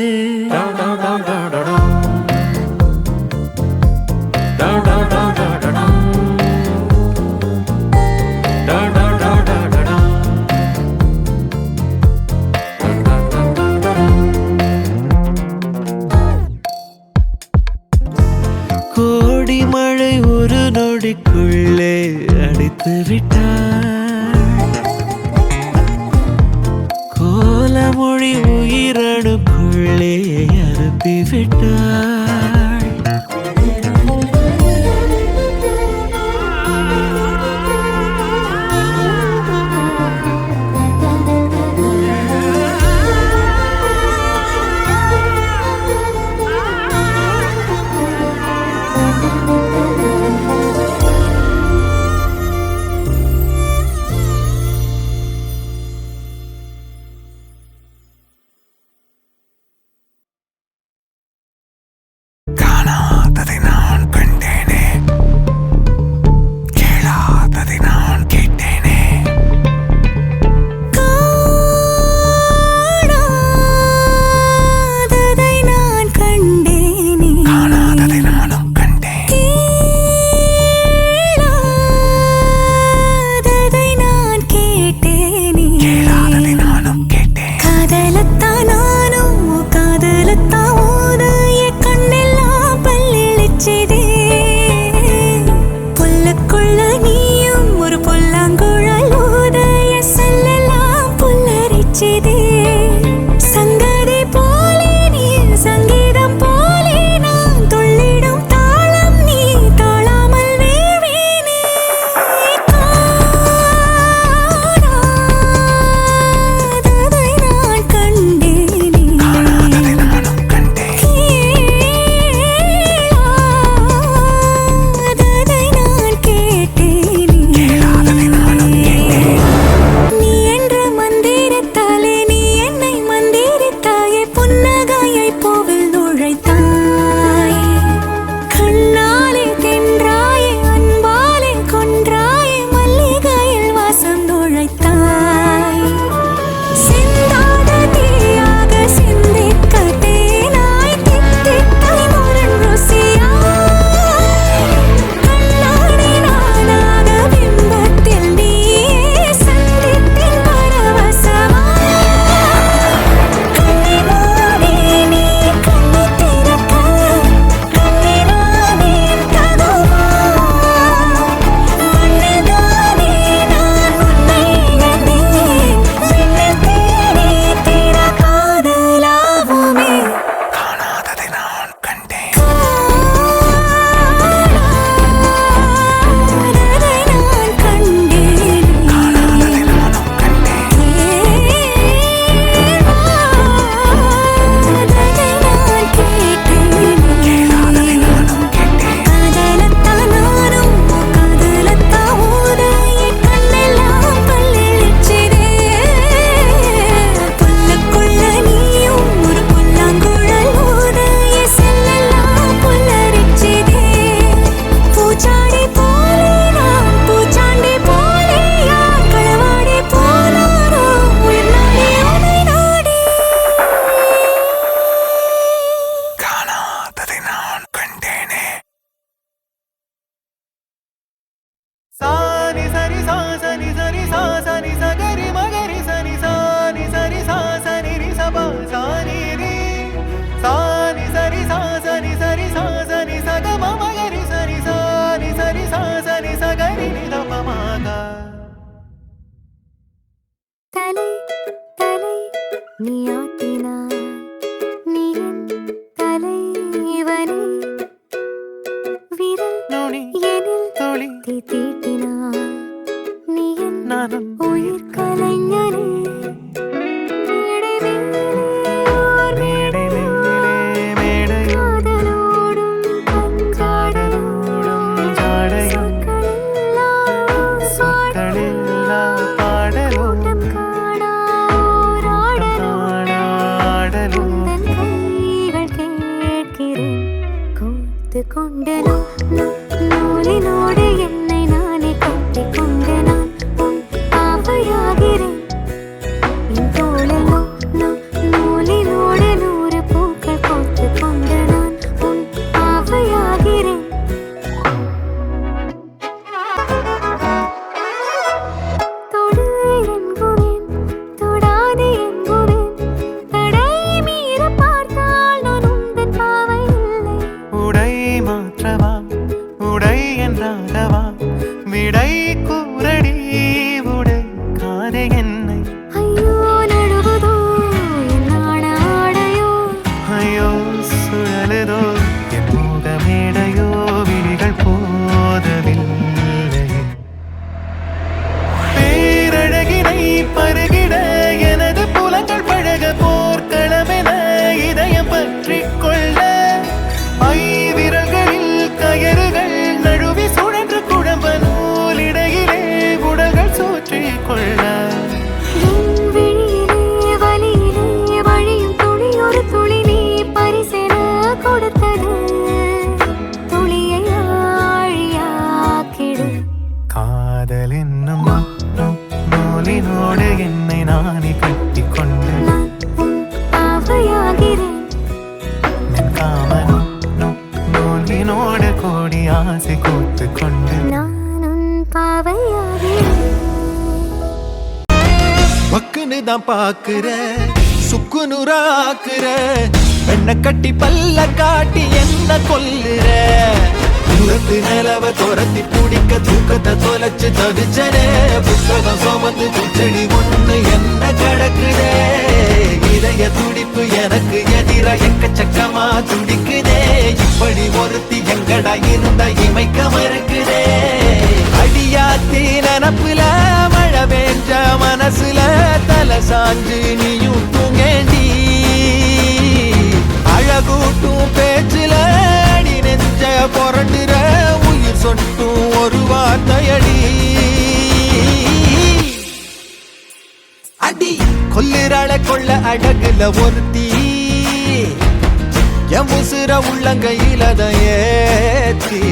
கோடி மழை ஒரு நொடிக்குள்ளே அடித்து விட்டார். கோலமொழி உயிரணுக்குள்ளே அனுப்பிவிட்டார்.
விழி தீட்டினாள் நீ என் உயிர் கலைஞரே கொண்டு நூலினோடு என்னை நானே கட்டி கொண்டு நான் உன் பாவையாகிறேன் என் தோளில் நூலினோடு 100 பூக்கள் கோர்த்து கொண்டு நான் உன் பாவையாகிறேன் தொடு என்குறேன் தொடாது என்குறேன் தடை மீற பார்த்தால் நான் உந்தன் பாவை இல்லை
உடை மாற்றவா உடை என்றாகவா விடை கூறடி உடை காதே என்னை
ஐயோ நடுவதோ என் ஆடையோ
ஐயோ சுழலுதோ என் முகமேடையோ விழிகள் போதவில்லை பேரழகினை பருகிட எனது புலங்கள் பழக போர்க்களமென இதயம் பற்றிக் கொள்ள ஐவிரல்களில் கயறுகள் நழுவி சுழன்று குழம்ப நூலிடையிலே உடல்கள் சூற்றிக் கொள்ள
என் விழியிலே வலியிலே வழியும் துளி ஒரு துளி நீ பரிசென கொடுத்தது துளியை ஆழியாக்கிடு
காதல் என்னும் நூலினோடு என்னை நானே கட்டிக்கொண்டு
நான் உன் பாவையாகிறேன்
காமனும் நூலினோடு கோடி ஆசை கோத்து கொண்டு
நான் உன் பாவையாகிறேன்
பக்குன்னு தான் பாக்குற சுக்குநூறாக்குற பெண்ணை கட்டி பல்ல காட்டி என்ன கொல்லுற தூரத்து நிலவ துரத்தி பிடிக்க தூக்கத்தை தொலைச்சு தவிச்சனே புத்தகம் சுமந்து பூச்செடி ஒண்ணு என்ன கிடக்குதே இதய துடிப்பு எனக்கு எதிர எக்கச்சக்கமா துடிக்குதே இப்படி ஒருத்தி எங்கடா இருந்த இமைக்க மறுக்குதே அடியாத்தி நினப்புல மழை பெஞ்ச மனசுல தலை சாஞ்சு நீயும் தூங்கேண்டி அழகூட்டும் பேச்சுல அடி நெஞ்ச புரண்டுற உயிர் சொட்டும் ஒரு வார்த்தையடி அடி கொல்லுறாள கொள்ள அழகுல ஒருத்தி என் உசுர உள்ளங்கையில தான் ஏத்தி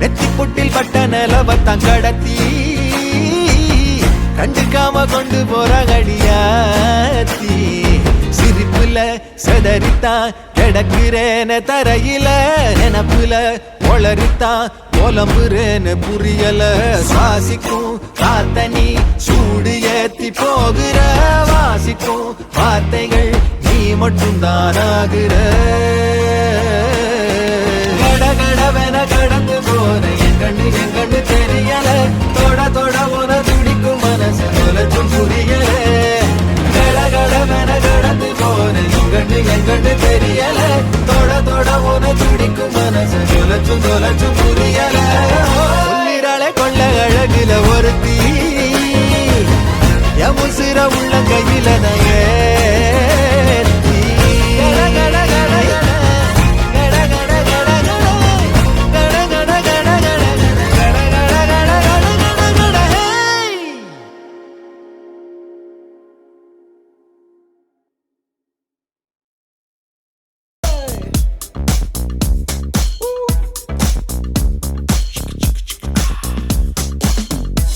நெத்தி பொட்டில் பட்ட நிலவத்தான் கடத்தி கண்டுக்காம கொண்டு போறாங்கடியாத்தி சிரிப்புல செதறித்தான் கிடக்குறேன தரையில நினப்புல ஒளறித்தான் புலம்புறேன்னு புரியல சுவாசிக்கும் காத்தனி சூடு ஏத்தி போகிற வாசிக்கும் வார்த்தைகள் நீ மட்டும் தானாகிற கடகடவென கடந்து போன என் கண்ணு தெரியல தொட தொட உன துடிக்கும் மனசு தொலைச்சும் புரியல கடகடவென கடந்து போன என் கண்ணு தெரியல தொட தொட உன துடிக்கும் மனசு தொலைச்சும் புரியல சொல்லிராளே கொள்ள அழகுல ஒருத்தி என் உசிர உள்ள கையில நான் ஏத்தி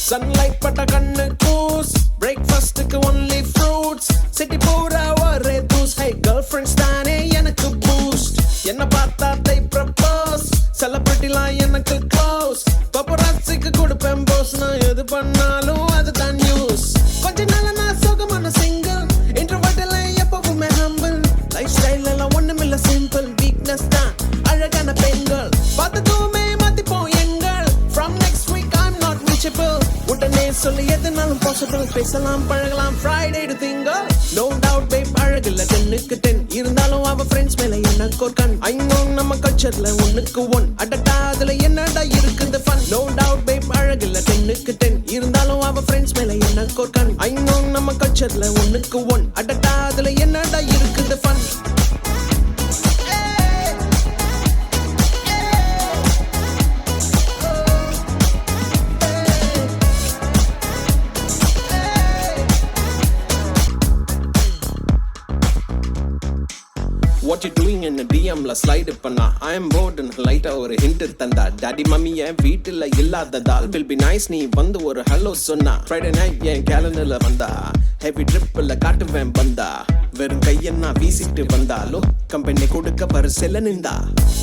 Sunlight பட்ட கண்ணு கூஸ் பிரேக்ஃபாஸ்டுக்கு ஒன்லி ஃப்ரூட்ஸ் சிட்டி பூரா ஒரே தூஸ் ஹை கேர்ள் ஃப்ரெண்ட்ஸ் தானே எனக்கு பூஸ்ட் என்ன பார்த்தா they propose செலிபிரிட்டிலாம் எனக்கு க்ளோஸ் பப்பராசிக்கு கொடுப்பேன் போஸ் நான் எது பண்ணாலும் அதுதான் நியூஸ் கொஞ்ச நாள நான் சோகமான சிங்கிள் இன்ட்ரோவர்ட் எல்லாம் எப்பவுமே ஹம்பிள் லைஃப் ஸ்டைல் எல்லாம் ஒண்ணுமில்ல சிம்பிள் வீக்னஸ் தான் அழகான பெண்கள் பார்த்ததுமே மாத்திப்போம் எங்கள் from next week I'm not reachable உடனே சொல்லி எதுனாலும் possible பேசலாம் பழகலாம் Friday to திங்கள் no doubt babe அழகுல 10க்கு 10 இருந்தாலும் அவ friends மேல எனக்கு ஒரு கண் I know நம்ம கல்ச்சர்ல ஒண்ணுக்கு ஒன் அடடா அதுல என்னடா இருக்குது fun no doubt கல்ச்சர்ல ஒண்ணுக்கு ஒன் அடடா அதுல என்னடா இருக்குது fun What you doing in a DM la slide பண்ணா I am bored and light ஒரு hint தந்தா டாடி மம்மி என் வீட்டுல இல்லாததால் will be nice நீ வந்து ஒரு ஹலோ சொன்னா Friday night என் கேலண்டர்ல வந்தா ஹெவி ட்ரிப்ல காட்டுவேன் பந்தா வெறும் கையன்னா வீசிட்டு வந்தாலோ கம்பெனி கொடுக்க பரிசெல்ல நின்றா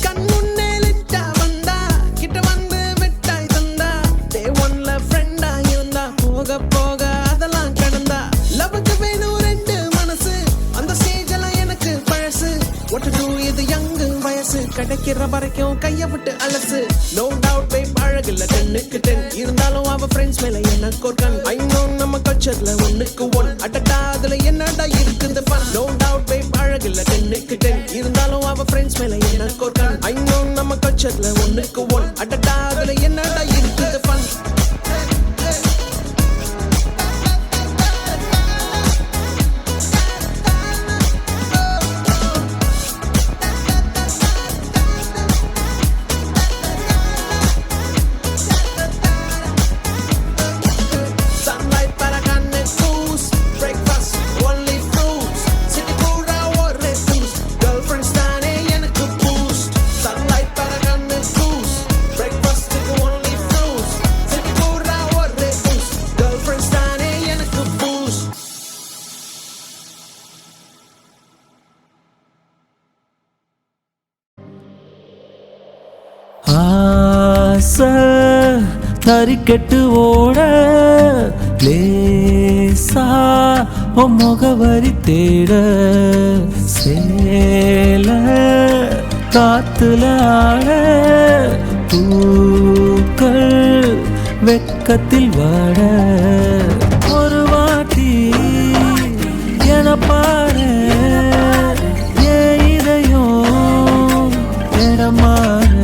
கண் முன்னே லிட்டா வந்தா கிட்ட வந்து மிட்டாய் தந்தா டே ஒன்ல ஃப்ரெண்டா இருந்தா போக போக அதெல்லாம் கடந்தா லவ்க்கு வேணும் ரெண்டு மனசு அந்த ஸ்டேஜ் எல்லாம் எனக்கு பழசு What to do இது young வயசு கிடைக்கிற வரைக்கும் கைய விட்டு அலசு No doubt babe அழகில்ல 10க்கு 10 இருந்தாலும் அவ ஃப்ரெண்ட்ஸ் மேல எனக்கு ஒரு கண் I know நம்ம கல்ச்சர்ல ஒண்ணுக்கு ஒன் அடடா அதுல என்னடா இருக்குது fun No doubt babe அழகில்ல 10க்கு 10 இருந்தாலும் அவ ஃப்ரெண்ட்ஸ் மேல எனக்கு ஒரு கண் I know நம்ம கல்ச்சர்ல ஒண்ணுக்கு ஒன் அடடா அதுல என்னடா இருக்குது fun
தறிக்கெட்டு ஓட லேசா முகவரி தேட சேல காத்துல ஆட பூக்கள் வெக்கத்தில் வாட ஒரு வாட்டி என பாரு ஏன் இதையும் இடமாறு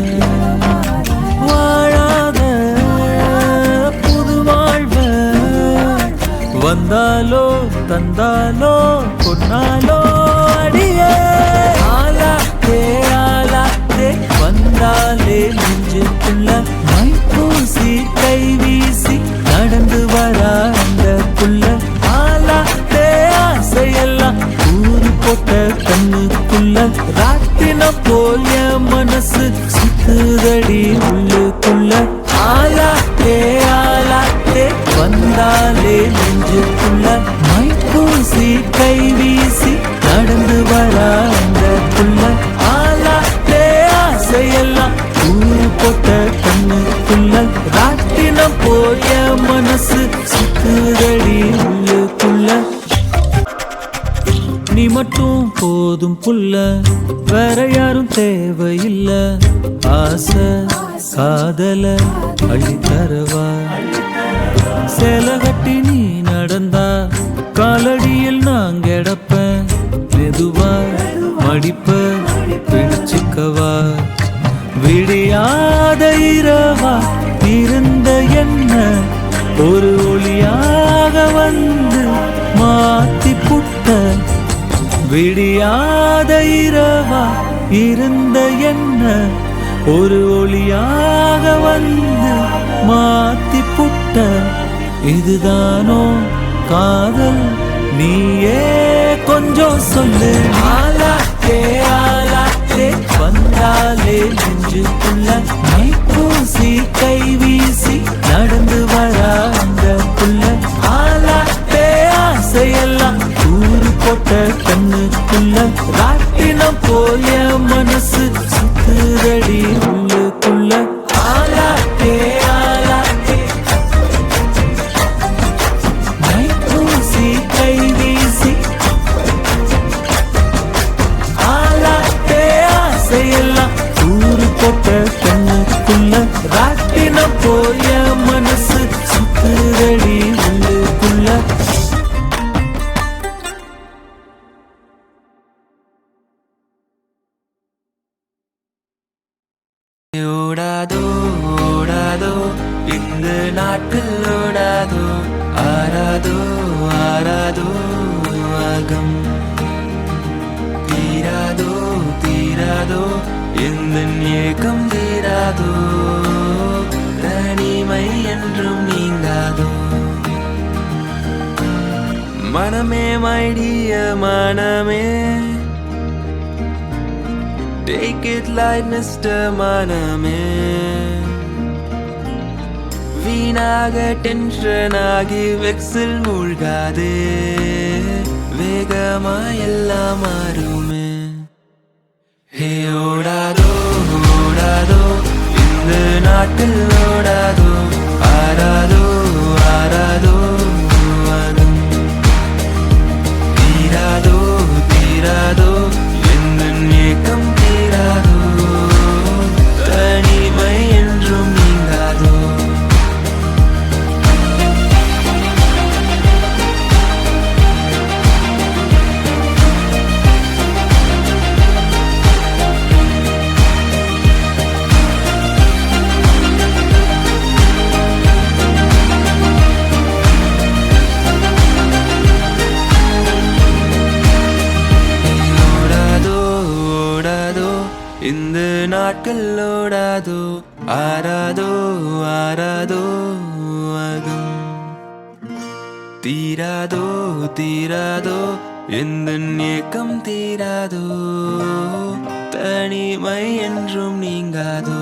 வந்தாலோ தந்தாலோ கொன்னாலோ அடியே ஆலாத்தே ஆலாத்தே வந்தாலே நெஞ்சுக்குள்ள மை பூசி கை வீசி நடந்து வரா அந்த புள்ள ஆலாத்தே ஆசையெல்லாம் ஊரு போட்ட கண்ணுக்குள்ள ராட்டின போல் என் மனசு சுத்துதடி உள்ளுக்குள்ள ஆலாத்தே ஆலாத்தே வந்தாலே நெஞ்சுக்குள்ள மை பூசி கை வீசி நடந்து வரா அந்த புள்ள ஆலாத்தே ஆசையெல்லாம் ஊரு போட்ட கண்ணுக்குள்ள ராட்டின போய மனசு சுத்துதடி உள்ளுக்குள்ள நீ மட்டும் போதும் புள்ள வேற யாரும் தேவையில்ல ஆசை காதல அள்ளித்தரவா சேல கட்டி நீ நடந்தா காலடியில் நான் கிடப்பேன் மெதுவா மடிப்ப பிடிச்சுக்கவா விடியாத இரவா இருந்த என்ன ஒரு ஒளியாக வந்து மாத்தி புட்ட விடியாத இரவா இருந்த என்ன ஒரு ஒளியாக வந்து மாத்தி புட்ட இதுதானோ காதல் நீயே கொஞ்சம் சொல்லு ஆலாத்தே ஆலாத்தே வந்தாலே நெஞ்சுக்குள்ள மை பூசி கை வீசி நடந்து வரா அந்த புள்ள ஆலாத்தே ஆசையெல்லாம் ஊரு போட்ட கண்ணுக்குள்ள ராட்டினம் போய மனசு சுத்துதடி உள்ளுக்குள்ள ஆலாத்தே ஆலாத்தே மை பூசி கை வீசி ஆலாத்தே ஆசையெல்லாம் ஊரு போட்ட கண்ணுக்குள்ள ராட்டினம் போய மனசு சுத்துதடி உள்ளுக்குள்ள ஓடாதோ ஓடாதோ
இந்த நாட்கள் ஓடாதோ ஆராதோ ஆராதோ ஆகம் தீராதோ தீராதோ எந்த ஏக்கம் தீராதோ தனிமை என்றும் நீங்காதோ மனமே மைடிய மனமே Take it light Mr. மனமே வீணாக டென்ஷன் ஆகி வெக்ஸில் மூழ்காதே வேகமாய் எல்லாம் மாறுமே ஹே ஓடாதோ ஓடாதோ இந்த நாட்கள் ஓடாதோ ஆராதோ ஆராதோ ஆகும் தீராதோ தீராதோ எந்த ஏக்கம் தீராதோ தனிமை என்றும் நீங்காதோ இந்த நாட்கள் ஓடாதோ ஆராதோ ஆராதோ ஆகும் தீராதோ தீராதோ எந்த ஏக்கம் தீராதோ தனிமை என்றும் நீங்காதோ